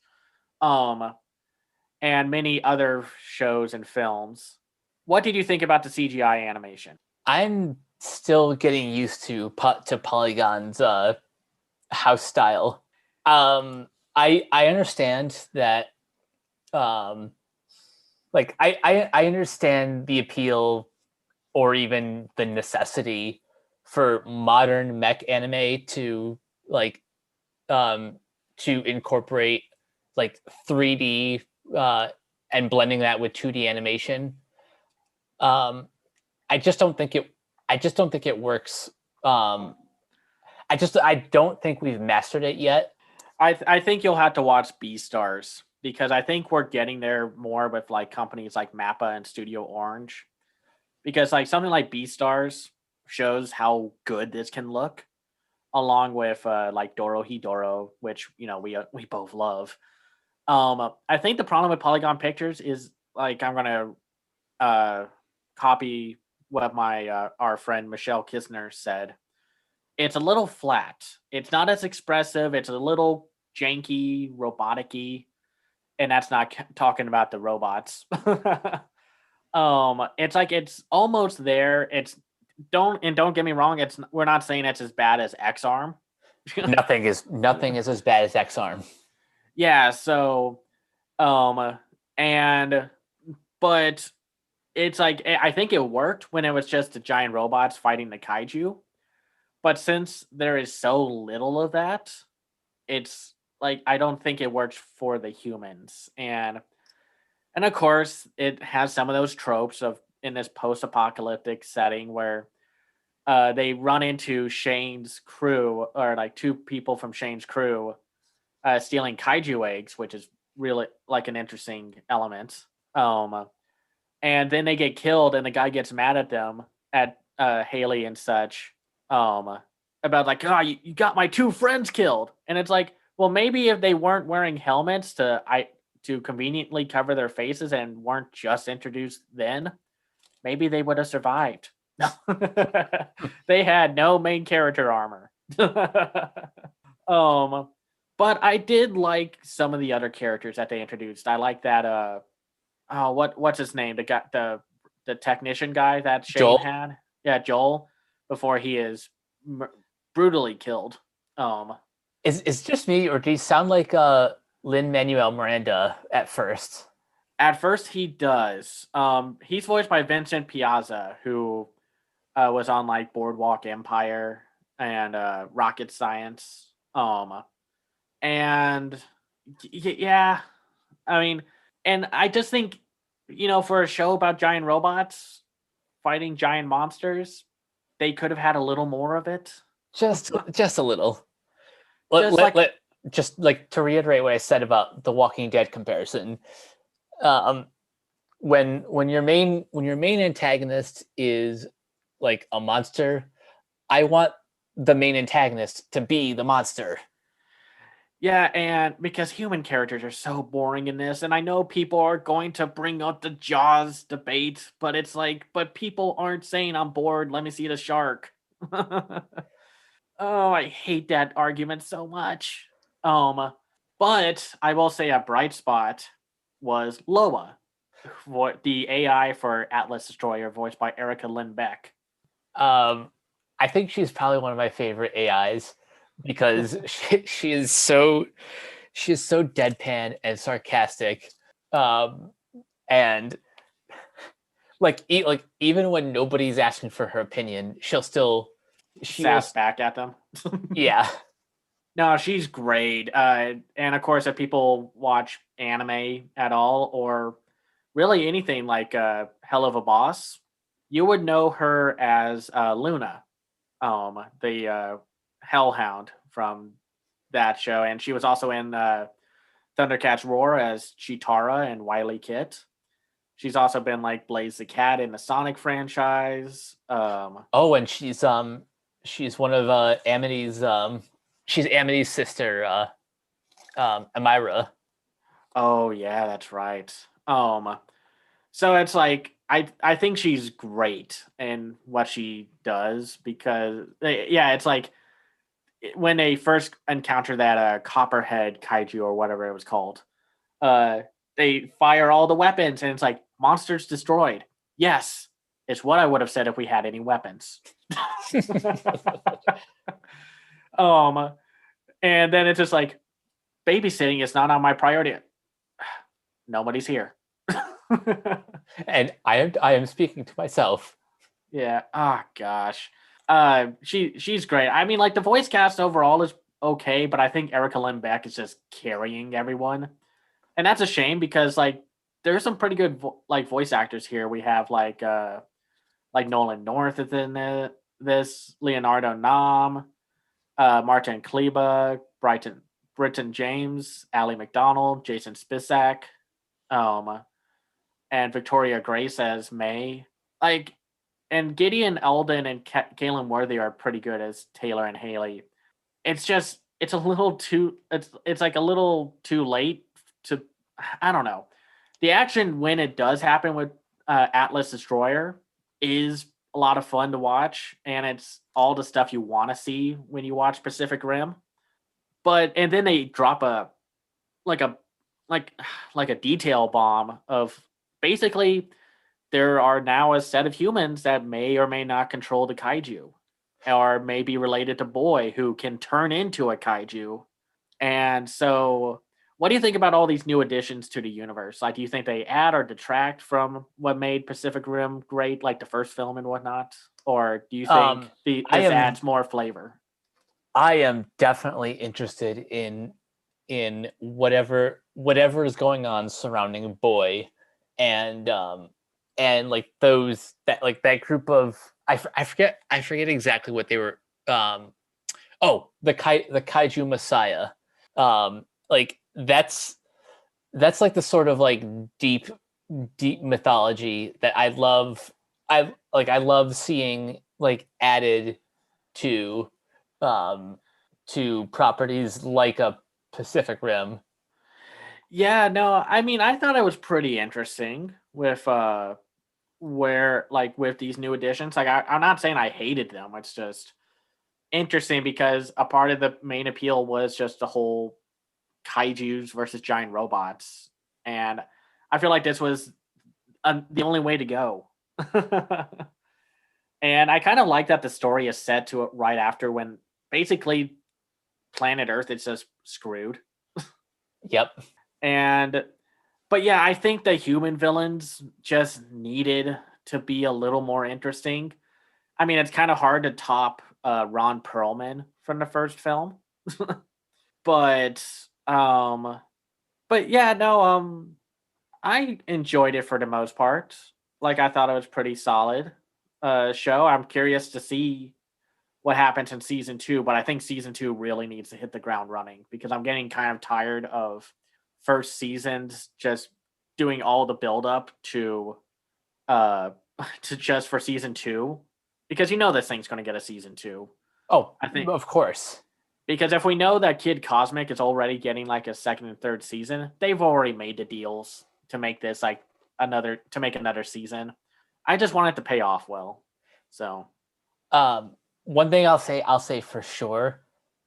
And many other shows and films. What did you think about the CGI animation? I'm still getting used to Polygon's house style. I understand that. Like I understand the appeal or even the necessity for modern mech anime to like to incorporate like 3D and blending that with 2D animation. I just don't think it works. I don't think we've mastered it yet. I think you'll have to watch Beastars, because I think we're getting there more with like companies like Mappa and Studio Orange. Because like something like Beastars shows how good this can look, along with like Dorohedoro, which we both love. I think the problem with Polygon Pictures is, like, I'm gonna copy what my our friend Michelle Kisner said. It's a little flat. It's not as expressive. It's a little janky, robotic-y, and that's not talking about the robots. It's like it's almost there. Don't get me wrong. We're not saying it's as bad as X Arm. Nothing is as bad as X Arm. Yeah. So, and but it's like I think it worked when it was just the giant robots fighting the kaiju. But since there is so little of that, it's like I don't think it works for the humans. And of course, it has some of those tropes of in this post-apocalyptic setting where they run into Shane's crew, or like two people from Shane's crew stealing kaiju eggs, which is really like an interesting element. And then they get killed, and the guy gets mad at them, at Haley and such, about like, oh, you got my two friends killed. And it's like, well, maybe if they weren't wearing helmets to conveniently cover their faces and weren't just introduced then, maybe they would have survived. They had no main character armor. But I did like some of the other characters that they introduced. I like that what's his name? The technician guy that Shane Joel? had. Yeah, Joel, before he is brutally killed. Is just me, or do you sound like Lin-Manuel Miranda at first? At first, he does. He's voiced by Vincent Piazza, who was on like Boardwalk Empire and Rocket Science. And yeah, I mean, and I just think, for a show about giant robots fighting giant monsters, they could have had a little more of it. Just a little. Just like to reiterate what I said about the Walking Dead comparison. When your main antagonist is like a monster, I want the main antagonist to be the monster. Yeah, and because human characters are so boring in this, and I know people are going to bring up the Jaws debate, but it's like, but people aren't saying I'm bored, let me see the shark. Oh, I hate that argument so much. Um, but I will say a bright spot was Loa, what the AI for Atlas Destroyer, voiced by Erica Lynn Beck. Um, I think she's probably one of my favorite AIs because she is so deadpan and sarcastic, um, and like even when nobody's asking for her opinion, she will Sass back at them. yeah. No, she's great. And of course, if people watch anime at all, or really anything like Hell of a Boss, you would know her as Luna, the Hellhound from that show, and she was also in Thundercats Roar as Chitara and Wily Kit. She's also been like Blaze the Cat in the Sonic franchise. Oh, and she's one of Amity's she's Amity's sister, Amira. Oh yeah, that's right. So it's like I think she's great in what she does because yeah, it's like when they first encounter that copperhead kaiju or whatever it was called, uh, they fire all the weapons and it's like monsters destroyed. Yes, it's what I would have said if we had any weapons. um, and then it's just like babysitting is not on my priority. Nobody's here. And I am speaking to myself. Yeah. Oh gosh. She's great. I mean, like the voice cast overall is okay, but I think Erica Lynn Beck is just carrying everyone, and that's a shame because like there's some pretty good like voice actors here. We have like Nolan North is in this, Leonardo Nam, Martin Kleba, Britton James, Ally McDonald, Jason Spisak, um, and Victoria Grace as May. Like, and Gideon Eldon and Kalen Worthy are pretty good as Taylor and Haley. It's just it's a little too it's like a little too late to I don't know. The action when it does happen with Atlas Destroyer is a lot of fun to watch, and it's all the stuff you want to see when you watch Pacific Rim. But and then they drop like a like like a detail bomb of basically there are now a set of humans that may or may not control the kaiju or may be related to Boy who can turn into a kaiju. And so what do you think about all these new additions to the universe? Like, do you think they add or detract from what made Pacific Rim great, like the first film and whatnot? Or do you think I this am adds more flavor? I am definitely interested in whatever is going on surrounding Boy, and like those that group of I forget exactly what they were. Oh, the kaiju messiah. Like that's like the sort of like deep mythology that I love. I love seeing like added to um to properties like a Pacific Rim. Yeah, no, I mean, I thought it was pretty interesting with where like with these new additions. Like, I'm not saying I hated them. It's just interesting because a part of the main appeal was just the whole kaiju's versus giant robots, and I feel like this was the only way to go. And I kind of like that the story is set to it right after when basically planet Earth is just screwed. Yep. And but yeah, I think the human villains just needed to be a little more interesting. I mean, it's kind of hard to top Ron Perlman from the first film, but um, but yeah, no, I enjoyed it for the most part. Like, I thought it was pretty solid show. I'm curious to see what happens in season two, but I think season two really needs to hit the ground running because I'm getting kind of tired of first seasons just doing all the build up uh to just for season two because you know this thing's going to get a season two. Oh, I think of course. Because if we know that Kid Cosmic is already getting like a second and third season, they've already made the deals to make this like another season. I just want it to pay off well. So One thing I'll say for sure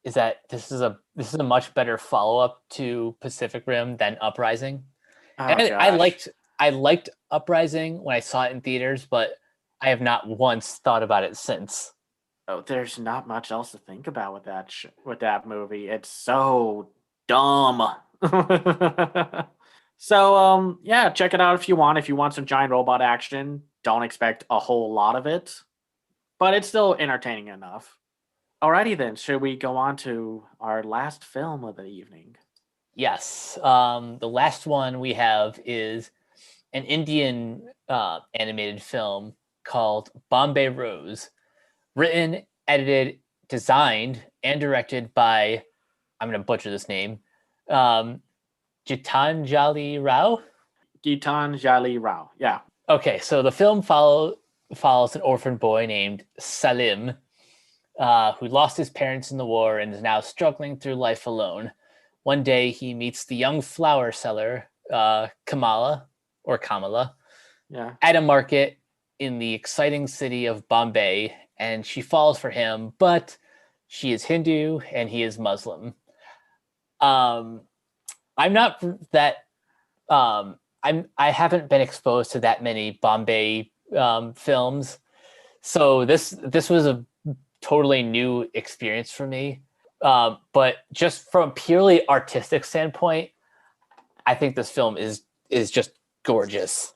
is that this is a much better follow up to Pacific Rim than Uprising. oh And gosh. I liked Uprising when I saw it in theaters, but I have not once thought about it since. Oh, there's not much else to think about with with that movie. It's so dumb. So yeah, check it out if you want. If you want some giant robot action, don't expect a whole lot of it, but it's still entertaining enough. Alrighty then, should we go on to our last film of the evening? Yes. The last one we have is an Indian animated film called Bombay Rose, written, edited, designed, and directed by, I'm going to butcher this name, um, Gitanjali Rao. Gitanjali Rao. Yeah. Okay, so the film follows an orphan boy named Salim, who lost his parents in the war and is now struggling through life alone. One day, he meets the young flower seller, Kamala, Yeah. at a market in the exciting city of Bombay, and she falls for him, but she is Hindu and he is Muslim. Um, I'm not that I haven't been exposed to that many Bombay films, so this was a totally new experience for me. But just from a purely artistic standpoint, I think this film is just gorgeous.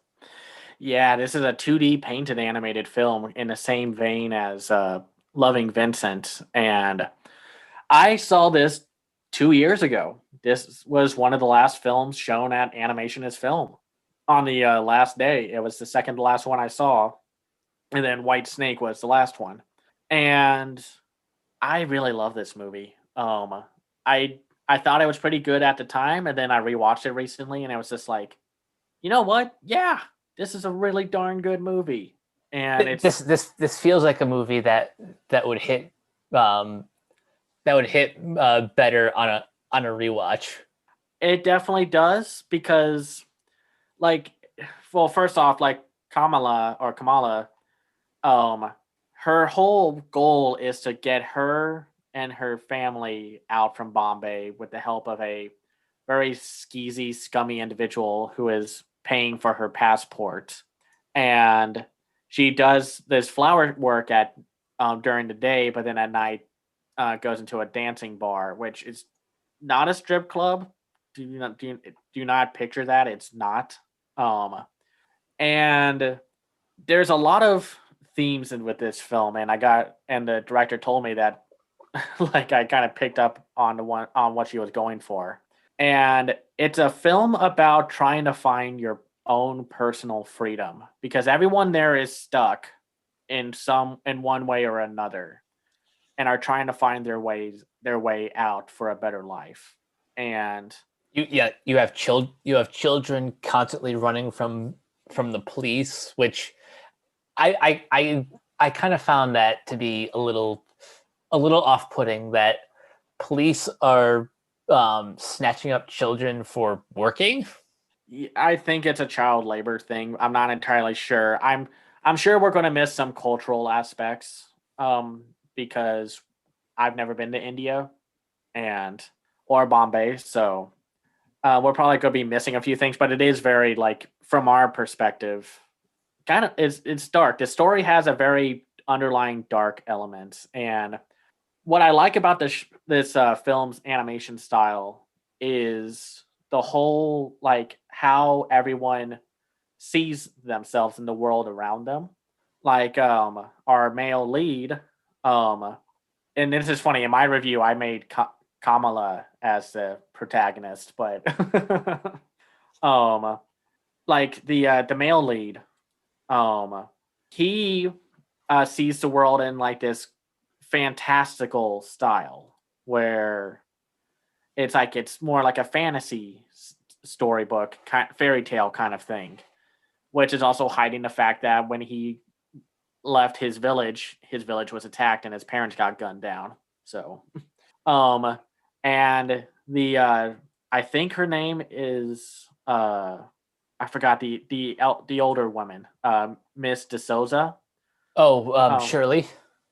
Yeah, this is a 2D painted animated film in the same vein as Loving Vincent. And I saw this 2 years ago. This was one of the last films shown at Animation is Film on the last day. It was the second to last one I saw. And then White Snake was the last one. And I really love this movie. I thought it was pretty good at the time, and then I rewatched it recently, and I was just like, you know what? Yeah, this is a really darn good movie, and it's This feels like a movie that would hit um, better on a rewatch. it definitely does because, like, well, first off, like Kamala, um, her whole goal is to get her and her family out from Bombay with the help of a very skeezy, scummy individual who is paying for her passport. And she does this flower work at during the day, but then at night goes into a dancing bar, which is not a strip club. Do you not picture that? It's not. Um, and there's a lot of themes in with this film, and the director told me that like I kind of picked up on the one on what she was going for. And it's a film about trying to find your own personal freedom because everyone there is stuck in one way or another and are trying to find their way out for a better life. And You have children constantly running from the police, which I kind of found that to be a little off putting that police are snatching up children for working. I think it's a child labor thing. I'm not entirely sure. I'm sure we're going to miss some cultural aspects because I've never been to India and or Bombay, so we're probably going to be missing a few things. But it is very like from our perspective, kind of it's dark. The story has a very underlying dark elements, and what I like about this film's animation style is the whole like how everyone sees themselves in the world around them. Like our male lead, um, and this is funny. In my review, I made Kamala as the protagonist, but um, like the male lead, um, he sees the world in like this fantastical style where it's like it's more like a fantasy storybook fairy tale kind of thing, which is also hiding the fact that when he left his village was attacked and his parents got gunned down. So And the I think her name is I forgot the older woman, Miss DeSouza. Oh, Um, Shirley.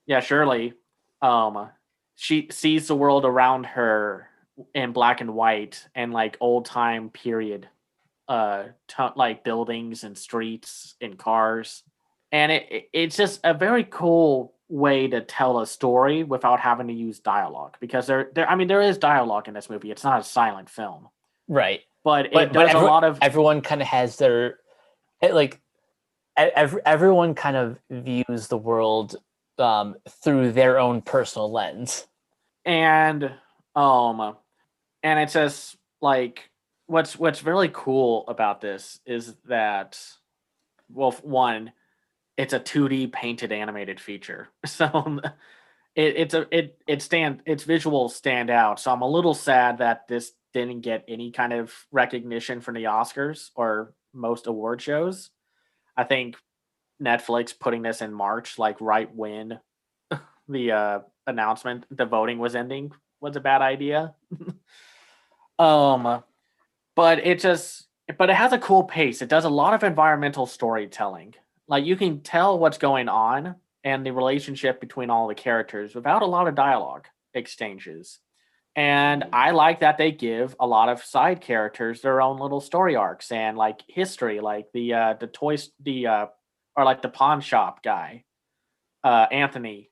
yeah, Shirley. Um, she sees the world around her in black and white and like old time period, like buildings and streets and cars, and it's just a very cool way to tell a story without having to use dialogue because there I mean there is dialogue in this movie. It's not a silent film, Right. but it But does a lot of everyone kind of has their like everyone kind of views the world through their own personal lens. and um and it's just like what's really cool about this is that, well, one, it's a 2D painted animated feature. So its visuals stand out. So I'm a little sad that this didn't get any kind of recognition from the Oscars or most award shows. I think Netflix putting this in March, like right when the announcement, the voting was ending, was a bad idea. um, but but it has a cool pace. It does a lot of environmental storytelling. Like you can tell what's going on and the relationship between all the characters without a lot of dialogue exchanges. And I like that they give a lot of side characters their own little story arcs and like history, like the toys, or like the pawn shop guy, Anthony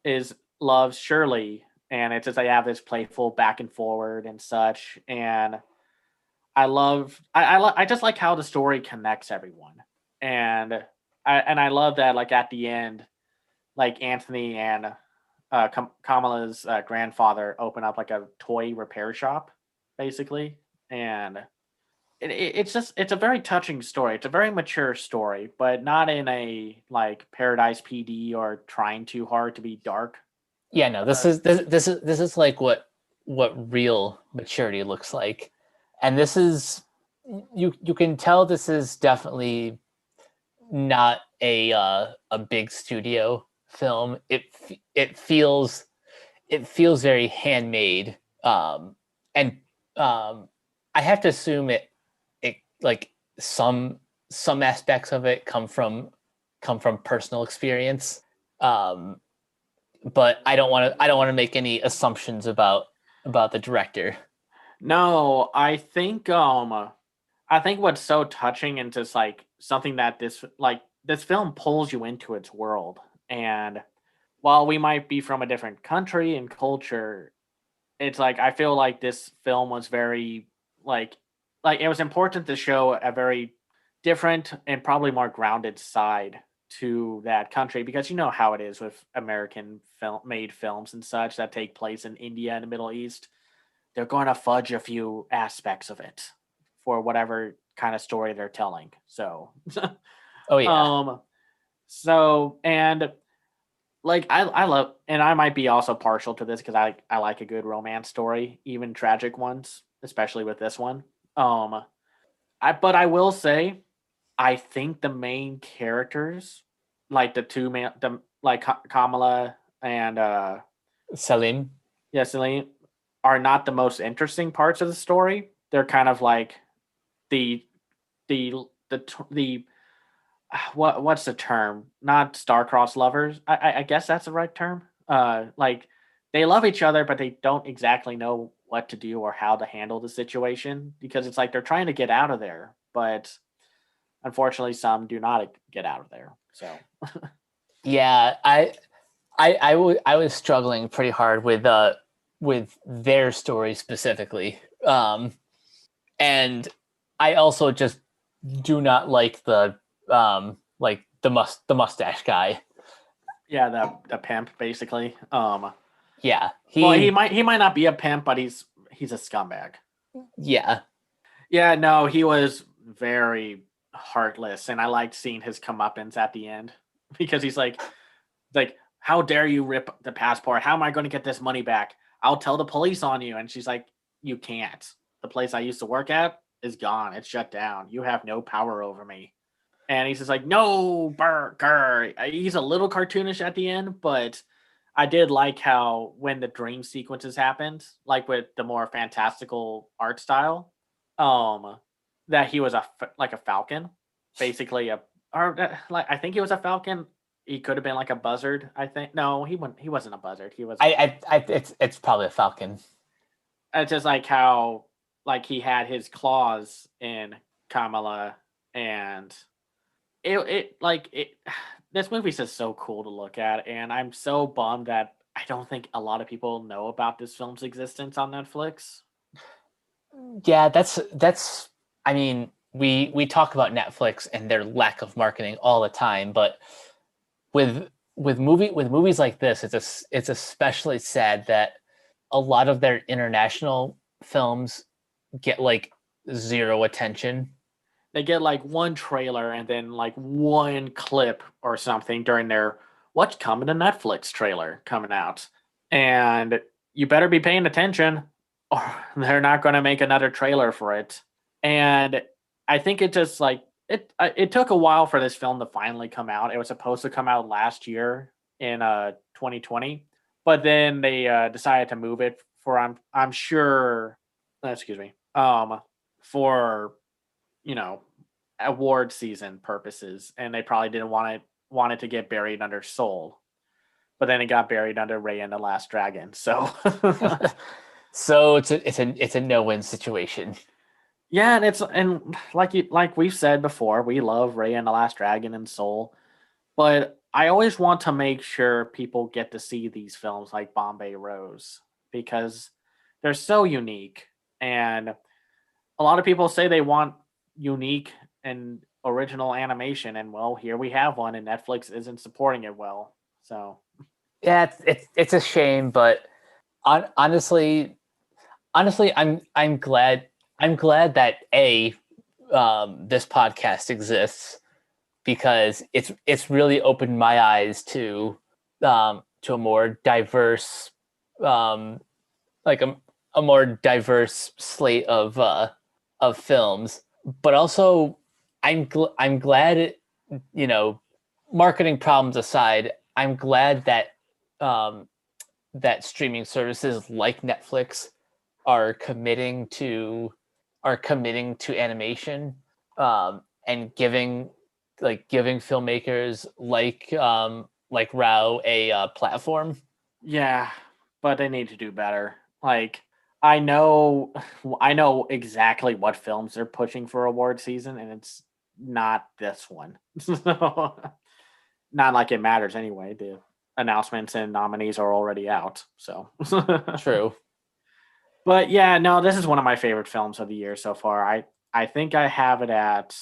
is loves Shirley, and it's just they have this playful back and forward and such. And I just like how the story connects everyone, and I love that like at the end, like Anthony and Kamala's grandfather open up like a toy repair shop, basically, and it's a very touching story. It's a very mature story, but not in a like Paradise PD or trying too hard to be dark. Yeah, no, Uh, this is like what real maturity looks like, and this is you can tell this is definitely not a big studio film. It feels very handmade, and I have to assume it like some aspects of it come from personal experience. Um, but I don't want to make any assumptions about the director. no, I think what's so touching and just like something that this film pulls you into its world. And while we might be from a different country and culture, it's like I feel like this film was very like like it was important to show a very different and probably more grounded side to that country, because you know how it is with American film made films and such that take place in India and the Middle East. They're going to fudge a few aspects of it for whatever kind of story they're telling. So Oh yeah, um and like I love, and I might be also partial to this because I like a good romance story, even tragic ones, especially with this one. Um, but I will say, I think the main characters, like the two man, the like Kamala and Salim. yeah, Celine, are not the most interesting parts of the story. They're kind of like the the what's the term? Not star-crossed lovers. I guess that's the right term. Like they love each other, but they don't exactly know what to do or how to handle the situation, because it's like they're trying to get out of there, but unfortunately, some do not get out of there. So Yeah, I was struggling pretty hard with their story specifically, and I also just do not like the mustache guy. yeah, the pimp basically. Yeah, Well, he might not be a pimp, but he's a scumbag. yeah. Yeah, no, he was very heartless, and I liked seeing his comeuppance at the end because he's like, how dare you rip the passport? How am I going to get this money back? I'll tell the police on you. And she's like, you can't. The place I used to work at is gone. It's shut down. You have no power over me. And he's just like, no, burger. He's a little cartoonish at the end, but I did like how when the dream sequences happened, like with the more fantastical art style, um, that he was like a falcon, basically like I think he was a falcon. He could have been like a buzzard. I think no, he wasn't. He wasn't a buzzard. He was. It's probably a falcon. It's just like how like he had his claws in Kamala, and it like it. This movie's just so cool to look at, and I'm so bummed that I don't think a lot of people know about this film's existence on Netflix. Yeah, that's. I mean, we talk about Netflix and their lack of marketing all the time, but with movies like this, it's especially sad that a lot of their international films get like zero attention. They get like one trailer and then like one clip or something during their "What's Coming to Netflix" trailer coming out, and you better be paying attention, or they're not going to make another trailer for it. And I think it just like it took a while for this film to finally come out. It was supposed to come out last year in 2020, but then they decided to move it for I'm sure excuse me for you know award season purposes, and they probably didn't want it to get buried under Soul, but then it got buried under Ray and the Last Dragon. So So it's a no-win situation. yeah, and it's and like we've said before, we love Ray and the Last Dragon and Soul, but I always want to make sure people get to see these films like Bombay Rose because they're so unique, and a lot of people say they want unique and original animation, and well, here we have one, and Netflix isn't supporting it well. So Yeah, it's a shame, but honestly, I'm glad that this podcast exists because it's really opened my eyes to a more diverse like a more diverse slate of films. But also, I'm glad you know, marketing problems aside, I'm glad that um, that streaming services like Netflix are committing to animation and giving filmmakers like Rao a platform. yeah, but they need to do better. Like I know I know exactly what films they're pushing for award season, and it's not this one. So, not like it matters anyway. The announcements and nominees are already out. So True. but yeah, no, this is one of my favorite films of the year so far. I think I have it at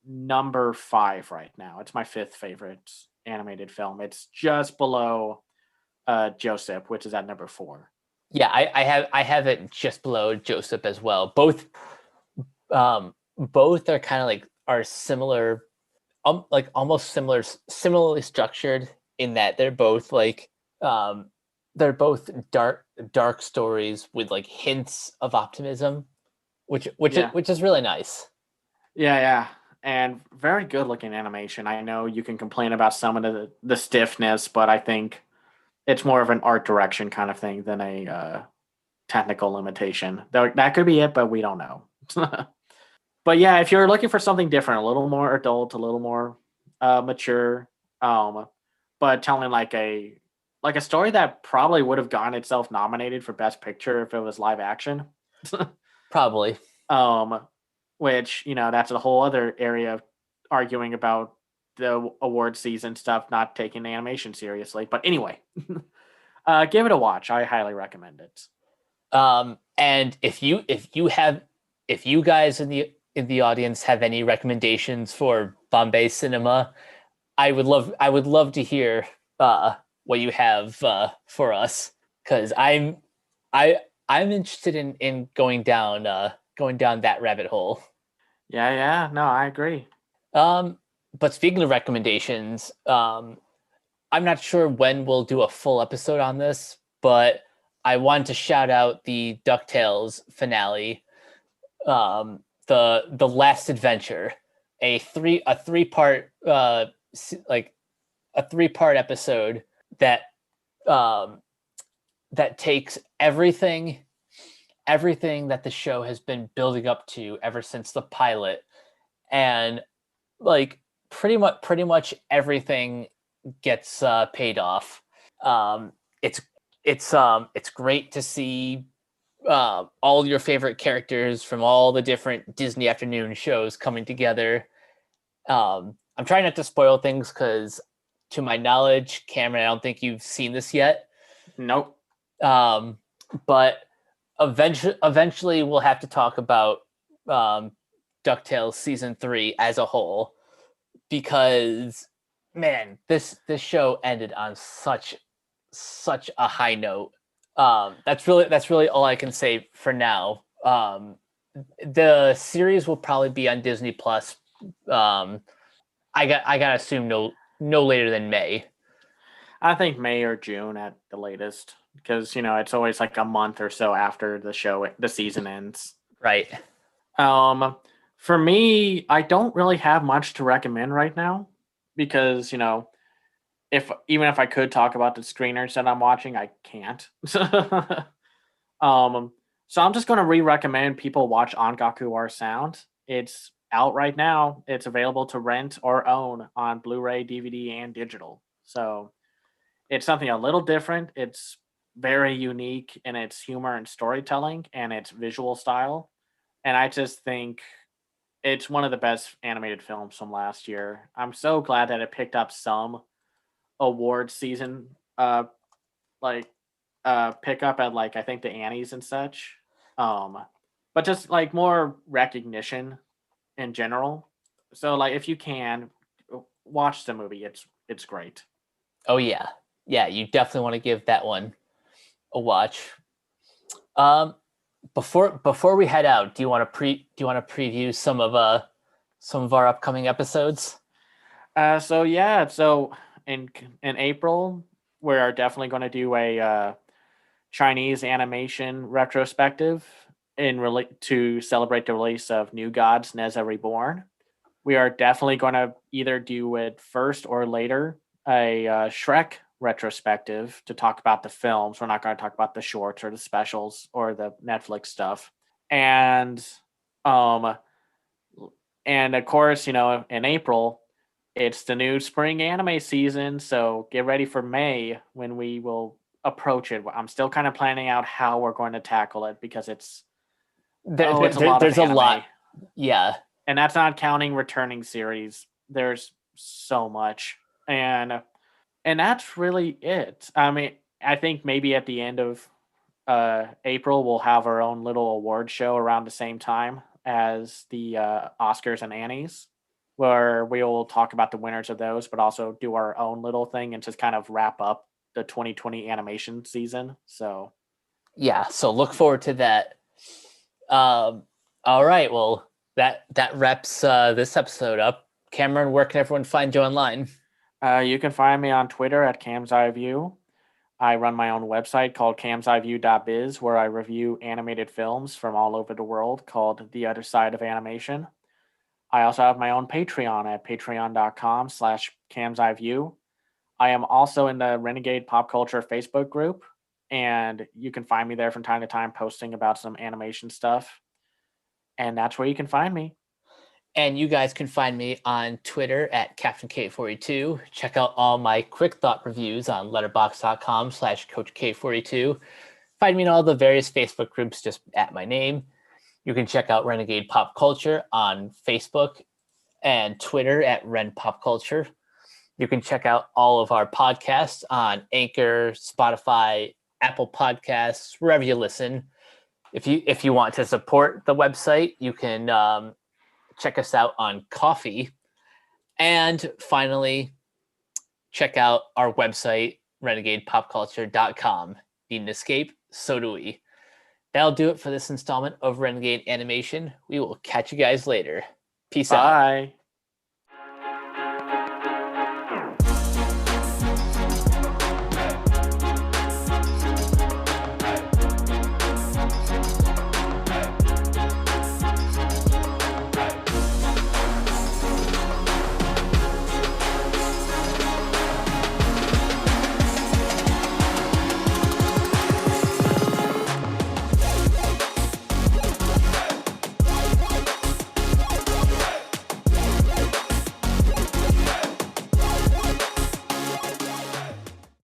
number 5 right now. It's my 5th favorite animated film. It's just below Joseph, which is at number 4. Yeah, I have it just below Joseph as well. Both are kind of like are similar, like almost similarly structured in that um, they're both dark stories with like hints of optimism, Yeah. which is really nice. Yeah, yeah. And very good looking animation. I know you can complain about some of the stiffness, but I think it's more of an art direction kind of thing than a technical limitation. That could be it, but we don't know. But yeah, if you're looking for something different, a little more adult, a little more mature, um, but telling like a story that probably would have gotten itself nominated for Best Picture if it was live action. Probably. um, which that's a whole other area of arguing about the award season stuff, not taking animation seriously. But anyway, give it a watch. I highly recommend it. And if you guys in the audience have any recommendations for Bombay cinema, I would love to hear what you have for us because I I'm interested in going down that rabbit hole. Yeah, yeah. No, I agree. Um, but speaking of recommendations, I'm not sure when we'll do a full episode on this, but I want to shout out the DuckTales finale, the Last Adventure, a three part like a 3-part episode that that takes everything that the show has been building up to ever since the pilot, and like pretty much everything gets paid off. Um, it's it's great to see all your favorite characters from all the different Disney afternoon shows coming together. I'm trying not to spoil things because, to my knowledge, Cameron, I don't think you've seen this yet. Nope. But eventually we'll have to talk about DuckTales season 3 as a whole, because man, this show ended on such a high note. That's really all I can say for now. The series will probably be on Disney Plus. I gotta assume no later than May. I think May or June at the latest, because it's always like a month or so after the season ends. Right. For me, I don't really have much to recommend right now, because even if I could talk about the screeners that I'm watching, I can't. So I'm just going to re-recommend people watch Angaku Our Sound. It's out right now. It's available to rent or own on Blu-ray, DVD, and digital. So it's something a little different. It's very unique in its humor and storytelling and its visual style. And I just think it's one of the best animated films from last year. I'm so glad that it picked up some award season pickup at, like, I think the Annies and such. But just like more recognition in general. So like if you can watch the movie, it's great. Oh yeah. You definitely want to give that one a watch. Before we head out, do you want to preview some of our upcoming episodes? So in April, we are definitely going to do a Chinese animation retrospective to celebrate the release of New Gods Neza Reborn. We are definitely going to either do it first or later, a Shrek retrospective to talk about the films. We're not going to talk about the shorts or the specials or the Netflix stuff. And of course, in April, it's the new spring anime season. So get ready for May when we will approach it. I'm still kind of planning out how we're going to tackle it, because it's there's a lot. Yeah. And that's not counting returning series. There's so much. And that's really it. I mean, I think maybe at the end of April, we'll have our own little award show around the same time as the Oscars and Annies, where we will talk about the winners of those, but also do our own little thing and just kind of wrap up the 2020 animation season. So yeah, so look forward to that. All right, well, that wraps this episode up. Cameron, where can everyone find you online? You can find me on Twitter at CamsEyeView. I run my own website called camseyeview.biz, where I review animated films from all over the world, called The Other Side of Animation. I also have my own Patreon at patreon.com/camseyeview. I am also in the Renegade Pop Culture Facebook group, and you can find me there from time to time posting about some animation stuff. And that's where you can find me. And you guys can find me on Twitter at CaptainK42. Check out all my quick thought reviews on letterboxd.com/CoachK42. Find me in all the various Facebook groups just at my name. You can check out Renegade Pop Culture on Facebook and Twitter at Ren Pop Culture. You can check out all of our podcasts on Anchor, Spotify, Apple Podcasts, wherever you listen. If you want to support the website, you can check us out on Ko-fi. And finally, check out our website, renegadepopculture.com. Need an escape? So do we. That'll do it for this installment of Renegade Animation. We will catch you guys later. Peace out. Bye.